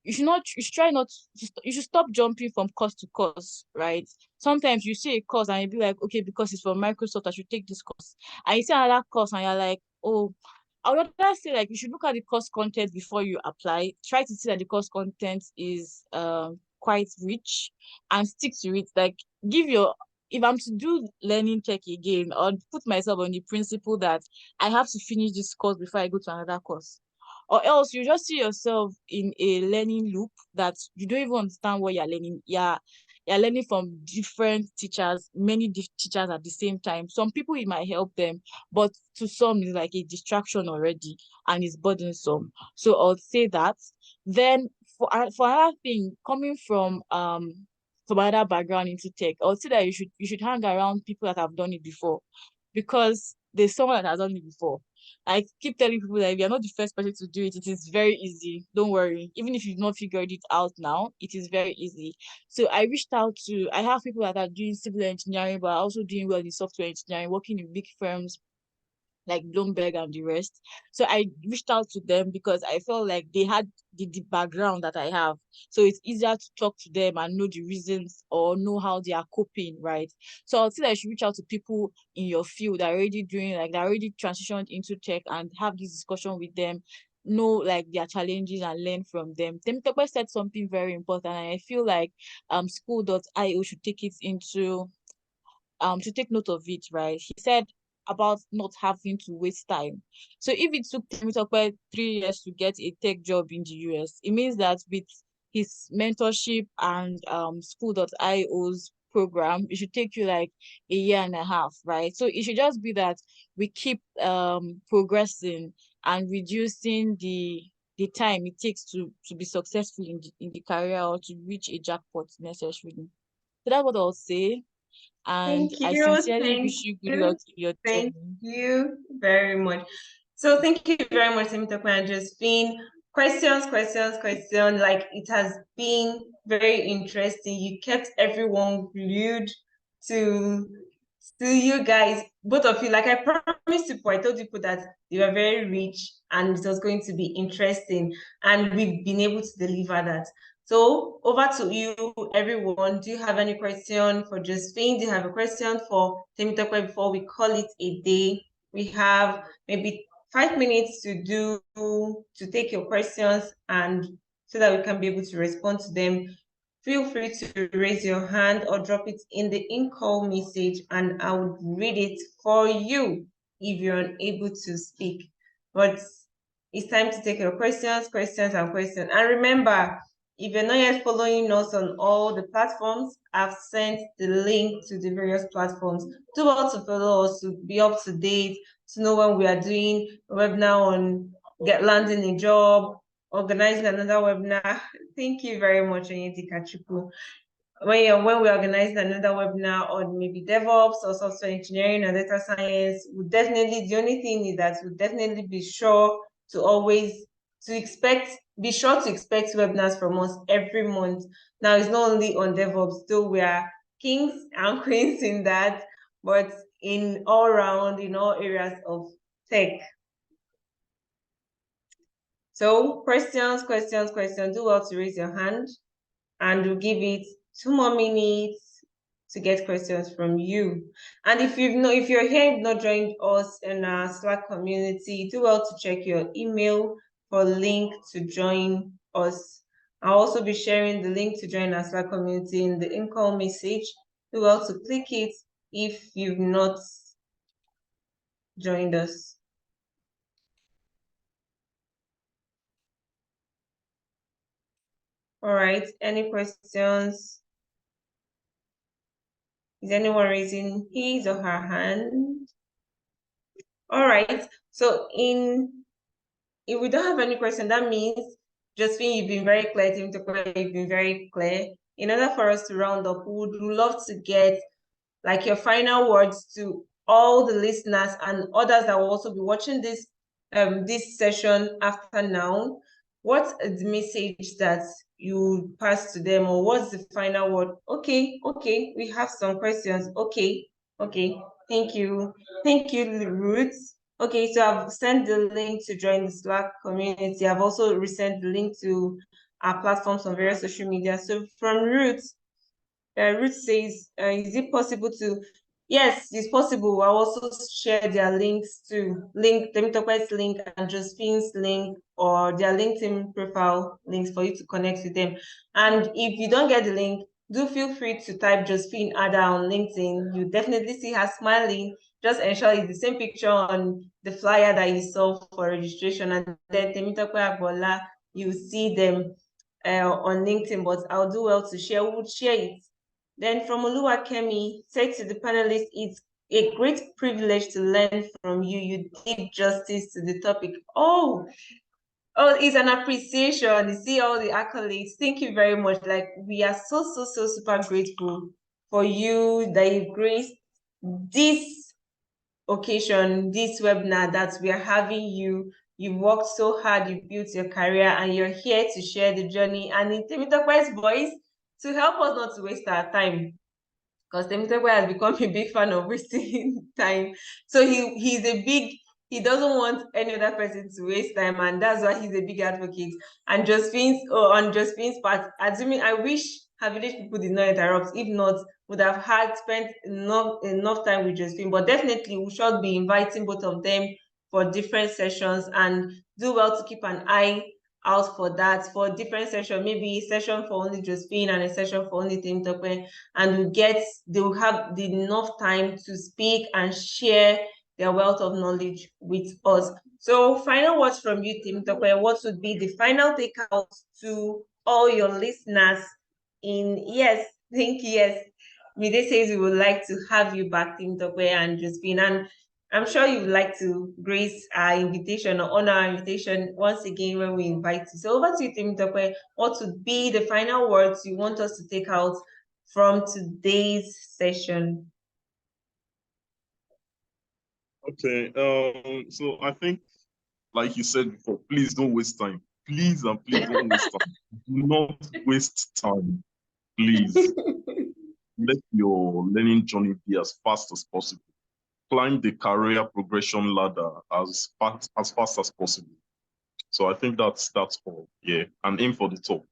you should try not you should stop jumping from course to course, right? Sometimes you see a course and you be like, okay, because it's from Microsoft, I should take this course. And you see another course and you're like, oh, I would rather say, like, you should look at the course content before you apply. Try to see that the course content is quite rich, and stick to it. Like, give your if I'm to do learning tech again, or put myself on the principle that I have to finish this course before I go to another course, or else you just see yourself in a learning loop that you don't even understand what you're learning. You're learning from different teachers, many teachers at the same time. Some people, it might help them, but to some it's like a distraction already, and it's burdensome. So I'll say that. Then for another thing, coming from from other background into tech. I would say that you should hang around people that have done it before, because there's someone that has done it before. I keep telling people that if you're not the first person to do it, it is very easy. Don't worry. Even if you've not figured it out now, it is very easy. So I have people that are doing civil engineering, but are also doing well in software engineering, working in big firms like Bloomberg and the rest. So I reached out to them because I felt like they had the background that I have. So it's easier to talk to them and know the reasons or know how they are coping, right? So I'll say that you should reach out to people in your field that are already that are already transitioned into tech, and have this discussion with them, know like their challenges and learn from them. Temitope said something very important, and I feel like school.io should take it into to take note of it, right? He said about not having to waste time. So if it took Temitope 3 years to get a tech job in the US, it means that with his mentorship and school.io's program, it should take you like a year and a half, right? So it should just be that we keep progressing and reducing the time it takes to be successful in the career, or to reach a jackpot necessarily. So that's what I'll say. And Thank I you. sincerely Thank wish you good you. luck in your Thank journey. you very much. So thank you very much, Temitope and Josephine. Questions. Like, it has been very interesting. You kept everyone glued to you guys, both of you. Like I promised people, I told people that you were very rich and it was going to be interesting, and we've been able to deliver that. So over to you, everyone. Do you have any question for Josephine? Do you have a question for Temitope before we call it a day? We have maybe 5 minutes to take your questions, and so that we can be able to respond to them. Feel free to raise your hand or drop it in the in-call message, and I would read it for you if you're unable to speak. But it's time to take your questions. And remember, if you're not yet following us on all the platforms, I've sent the link to the various platforms. Do well to follow us to be up to date, to know when we are doing a webinar on landing a job, organizing another webinar. Thank you very much, Onyeti Kachuku. When we're organizing another webinar on maybe DevOps or software engineering or data science, the only thing is that we'll definitely be sure to be sure to expect webinars from us every month. Now, it's not only on DevOps, though we are kings and queens in that, but in all areas of tech. So questions. Do well to raise your hand, and we'll give it 2 more minutes to get questions from you. And if you're here and not joined us in our Slack community, do well to check your email for link to join us. I'll also be sharing the link to join our Slack community in the in-call message. Do well to click it if you've not joined us. All right, any questions? Is anyone raising his or her hand? All right, so if we don't have any question, that means, Josephine, you've been very clear, Temitope, you've been very clear. In order for us to round up, we would love to get like your final words to all the listeners and others that will also be watching this session after now. What is the message that you pass to them, or what's the final word? Okay, we have some questions. Okay, thank you, Ruth. Okay, so I've sent the link to join the Slack community. I've also resent the link to our platforms on various social media. So from Ruth says, is it possible to? Yes, it's possible. I'll also share their links to Temitope's link and Josephine's link, or their LinkedIn profile links for you to connect with them. And if you don't get the link, do feel free to type Josephine Ada on LinkedIn. You definitely see her smiling. Just ensure it's the same picture on the flyer that you saw for registration, and then Temitope Agbola, you see them on LinkedIn, but I'll do well to share. We'll share it. Then from Oluwakemi, said to the panelists, it's a great privilege to learn from you. You did justice to the topic. Oh, Oh, it's an appreciation. You see all the accolades. Thank you very much. Like, we are so super grateful for you that you graced this occasion, this webinar that we are having you. You worked so hard, you built your career, and you're here to share the journey and in Temitope's voice to help us not to waste our time. Because Temitope has become a big fan of wasting time. So he doesn't want any other person to waste time, and that's why he's a big advocate. And on Josephine's part, assuming I wish her village people did not interrupt. If not, would have had spent enough time with Josephine. But definitely we should be inviting both of them for different sessions, and do well to keep an eye out for that, for different session, maybe a session for only Josephine and a session for only Temitope, and they will have enough time to speak and share their wealth of knowledge with us. So final words from you, Temitope. What would be the final takeout to all your listeners? Yes, thank you. Yes, Mide says we would like to have you back, Temitope and Josephine, and I'm sure you would like to grace our invitation or honor our invitation once again when we invite you. So over to you, Temitope. What would be the final words you want us to take out from today's session? Okay. So I think, like you said before, please don't waste time. Please and please don't waste time. Do not waste time. Please. Let your learning journey be as fast as possible. Climb the career progression ladder as fast as possible. So I think that's all. Yeah. And aim for the top.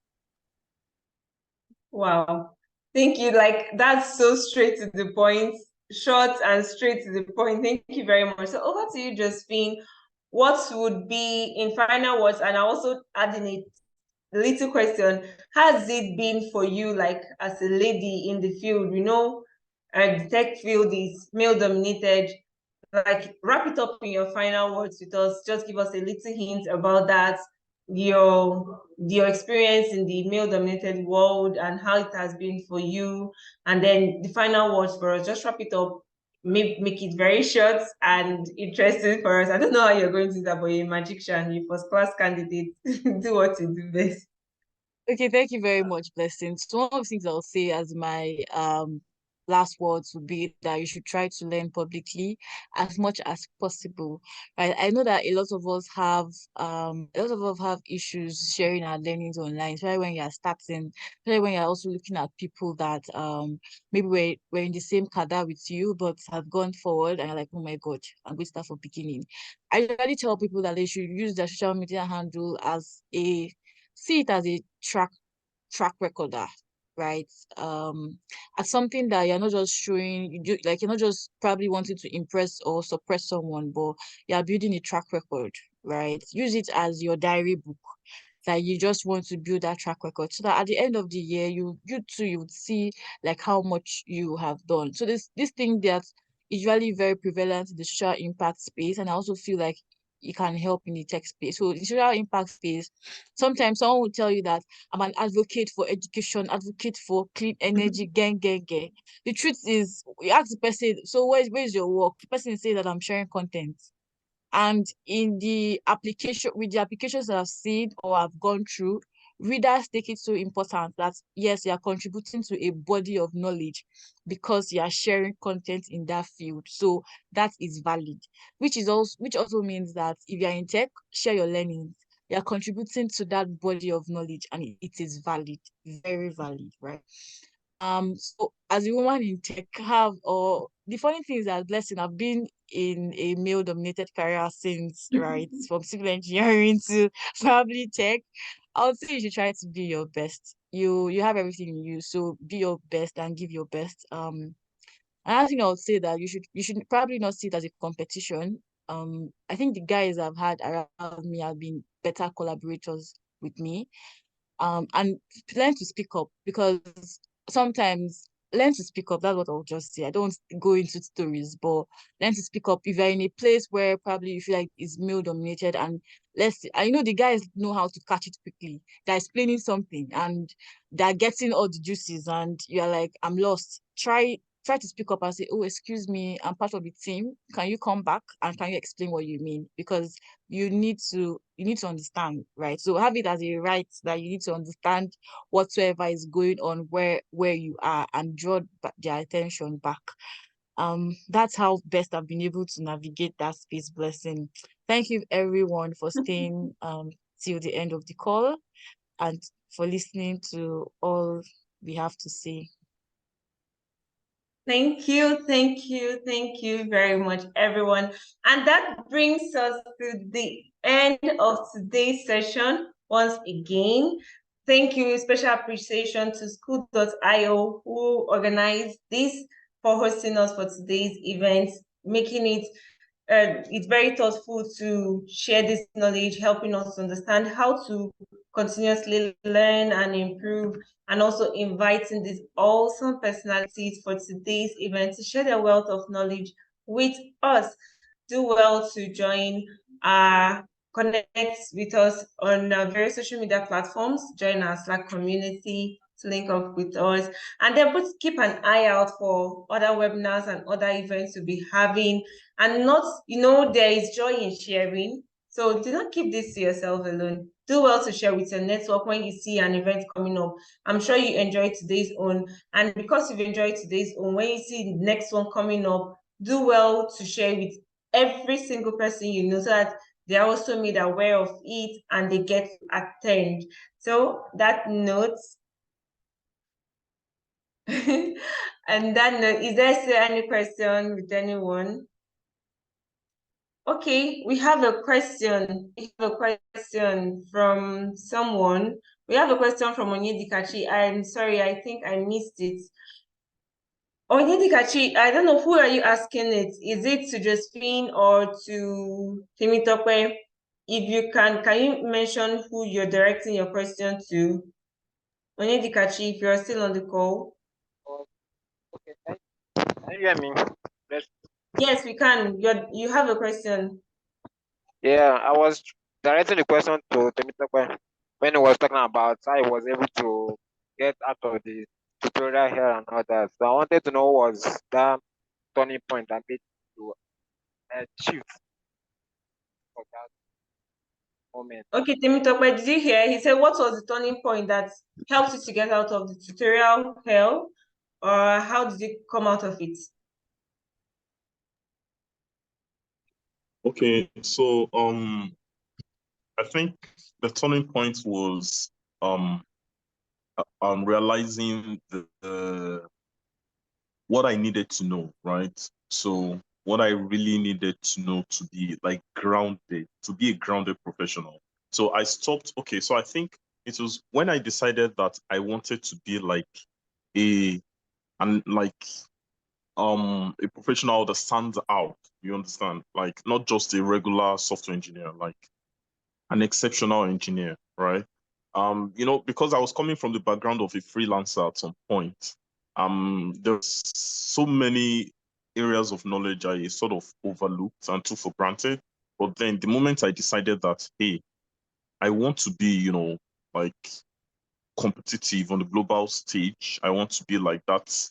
Wow. Thank you. Like, that's so straight to the point, short and straight to the point. Thank you very much. So over to you, Josephine. What would be in final words, and I also adding a little question, has it been for you, like as a lady in the field? The tech field is male dominated. Like, wrap it up in your final words with us. Just give us a little hint about that, your experience in the male dominated world and how it has been for you, and then the final words for us. Just wrap it up, make it very short and interesting for us. I don't know how you're going to do that, but you're a magician, you're first class candidate. Do what you do best. Okay, thank you very much, Blessings. So one of the things I'll say as my last words would be that you should try to learn publicly as much as possible. Right? I know that a lot of us have issues sharing our learnings online, especially when you're starting, especially when you're also looking at people that maybe we're in the same cadre with you but have gone forward and you're like, oh my God, I'm going to start from beginning. I usually tell people that they should use their social media handle see it as a track recorder, right? As something that you're not just showing, you're not just probably wanting to impress or suppress someone, but you're building a track record, right? Use it as your diary book, that you just want to build that track record, so that at the end of the year, you too, you would see like how much you have done. So this thing that is usually very prevalent in the social impact space, and I also feel like it can help in the tech space. So the social impact space, sometimes someone will tell you that I'm an advocate for education, advocate for clean energy, gang. The truth is, you ask the person, so where's your work? The person say that I'm sharing content. And in the application, with the applications that I've seen or I've gone through, readers take it so important that yes, you are contributing to a body of knowledge because you are sharing content in that field. So that is valid, which also means that if you're in tech, share your learnings. You're contributing to that body of knowledge, and it is valid, very valid, right? So as a woman in tech, the funny thing is that, Blessing, I've been in a male-dominated career since, right, from civil engineering to probably tech. I would say you should try to be your best. You have everything in you, so be your best and give your best. Another thing I would say that you should probably not see it as a competition. I think the guys I've had around me have been better collaborators with me. And learn to speak up, because sometimes learn to speak up. That's what I'll just say. I don't go into stories, but learn to speak up. If you're in a place where probably you feel like it's male dominated, and I know the guys know how to catch it quickly. They're explaining something and they're getting all the juices, and you're like, I'm lost. Try try to speak up and say, oh, excuse me, I'm part of the team. Can you come back and can you explain what you mean? Because you need to understand, right? So have it as a right that you need to understand whatsoever is going on where you are and draw their attention back. That's how best I've been able to navigate that space. Blessing. Thank you everyone for staying till the end of the call and for listening to all we have to say. Thank you very much, everyone. And that brings us to the end of today's session. Once again, thank you. Special appreciation to School.io who organized this for hosting us for today's event, making it it's very thoughtful to share this knowledge, helping us understand how to continuously learn and improve, and also inviting these awesome personalities for today's event to share their wealth of knowledge with us. Do well to join connect with us on various social media platforms, join our Slack community to link up with us, and then keep an eye out for other webinars and other events we'll be having. And not, there is joy in sharing. So do not keep this to yourself alone. Do well to share with your network when you see an event coming up. I'm sure you enjoyed today's own. And because you've enjoyed today's own, when you see the next one coming up, do well to share with every single person you know so that they are also made aware of it and they get to attend. So that note, and that note, is there still any question with anyone? Okay, we have a question. We have a question from someone. We have a question from Onyedikachi. I'm sorry, I think I missed it. Onyedikachi, I don't know, who are you asking it? Is it to Josephine or to Temitope? If you can you mention who you're directing your question to? Onyedikachi, if you're still on the call. Okay, can you hear me? Yes, we can. You have a question. Yeah, I was directing the question to Temitope when he was talking about how he was able to get out of the tutorial here and all that. So I wanted to know was that turning point that made you shift for that moment. Okay, Temitope, did you hear? He said, what was the turning point that helped you to get out of the tutorial hell? Or how did you come out of it? Okay, so I think the turning point was realizing what I needed to know, right? So what I really needed to know to be like grounded, to be a grounded professional. So I stopped. Okay, so I think it was when I decided that I wanted to be like a professional that stands out. You understand? Like not just a regular software engineer, like an exceptional engineer, right? Because I was coming from the background of a freelancer at some point, there's so many areas of knowledge I sort of overlooked and took for granted. But then the moment I decided that, hey, I want to be, like competitive on the global stage, I want to be like that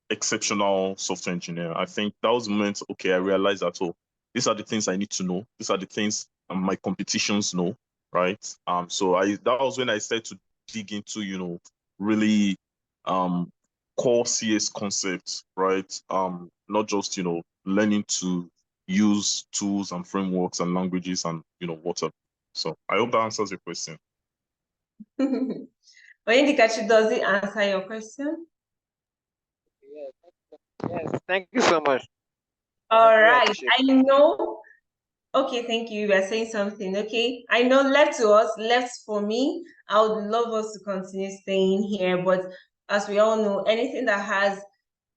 exceptional software engineer. I think that was the moment, okay, I realized that, oh, these are the things I need to know. These are the things my competitions know, right? So that was when I started to dig into, really core CS concepts, right? Not just, learning to use tools and frameworks and languages and, whatever. So I hope that answers your question. Onyedikachi, does it answer your question? Yes, thank you so much. All right, I know. Okay, thank you. You are saying something. Okay, I know left for me, I would love us to continue staying here. But as we all know, anything that has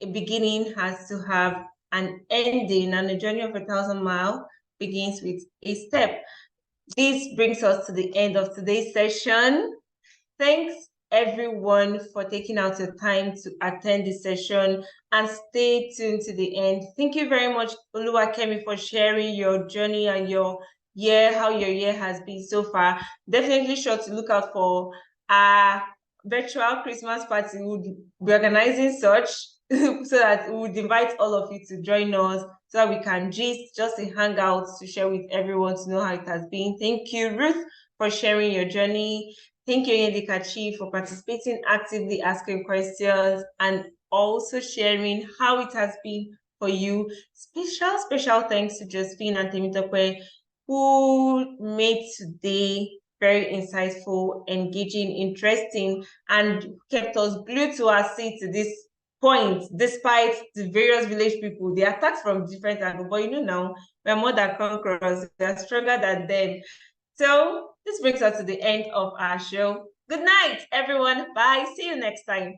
a beginning has to have an ending, and the journey of 1,000 miles begins with a step. This brings us to the end of today's session. Thanks everyone for taking out your time to attend this session and stay tuned to the end. Thank you very much, Oluwakemi, for sharing your journey and how your year has been so far. Definitely sure to look out for our virtual Christmas party. We'll be organizing such so that we would invite all of you to join us so that we can just a hangout to share with everyone to know how it has been. Thank you, Ruth, for sharing your journey. Thank you, Yendikachi, for participating actively, asking questions, and also sharing how it has been for you. Special thanks to Josephine and Temitope, who made today very insightful, engaging, interesting, and kept us glued to our seat to this point, despite the various village people. They attacked from different angles, but now, we're more than conquerors. We're stronger than them. So this brings us to the end of our show. Good night, everyone. Bye. See you next time.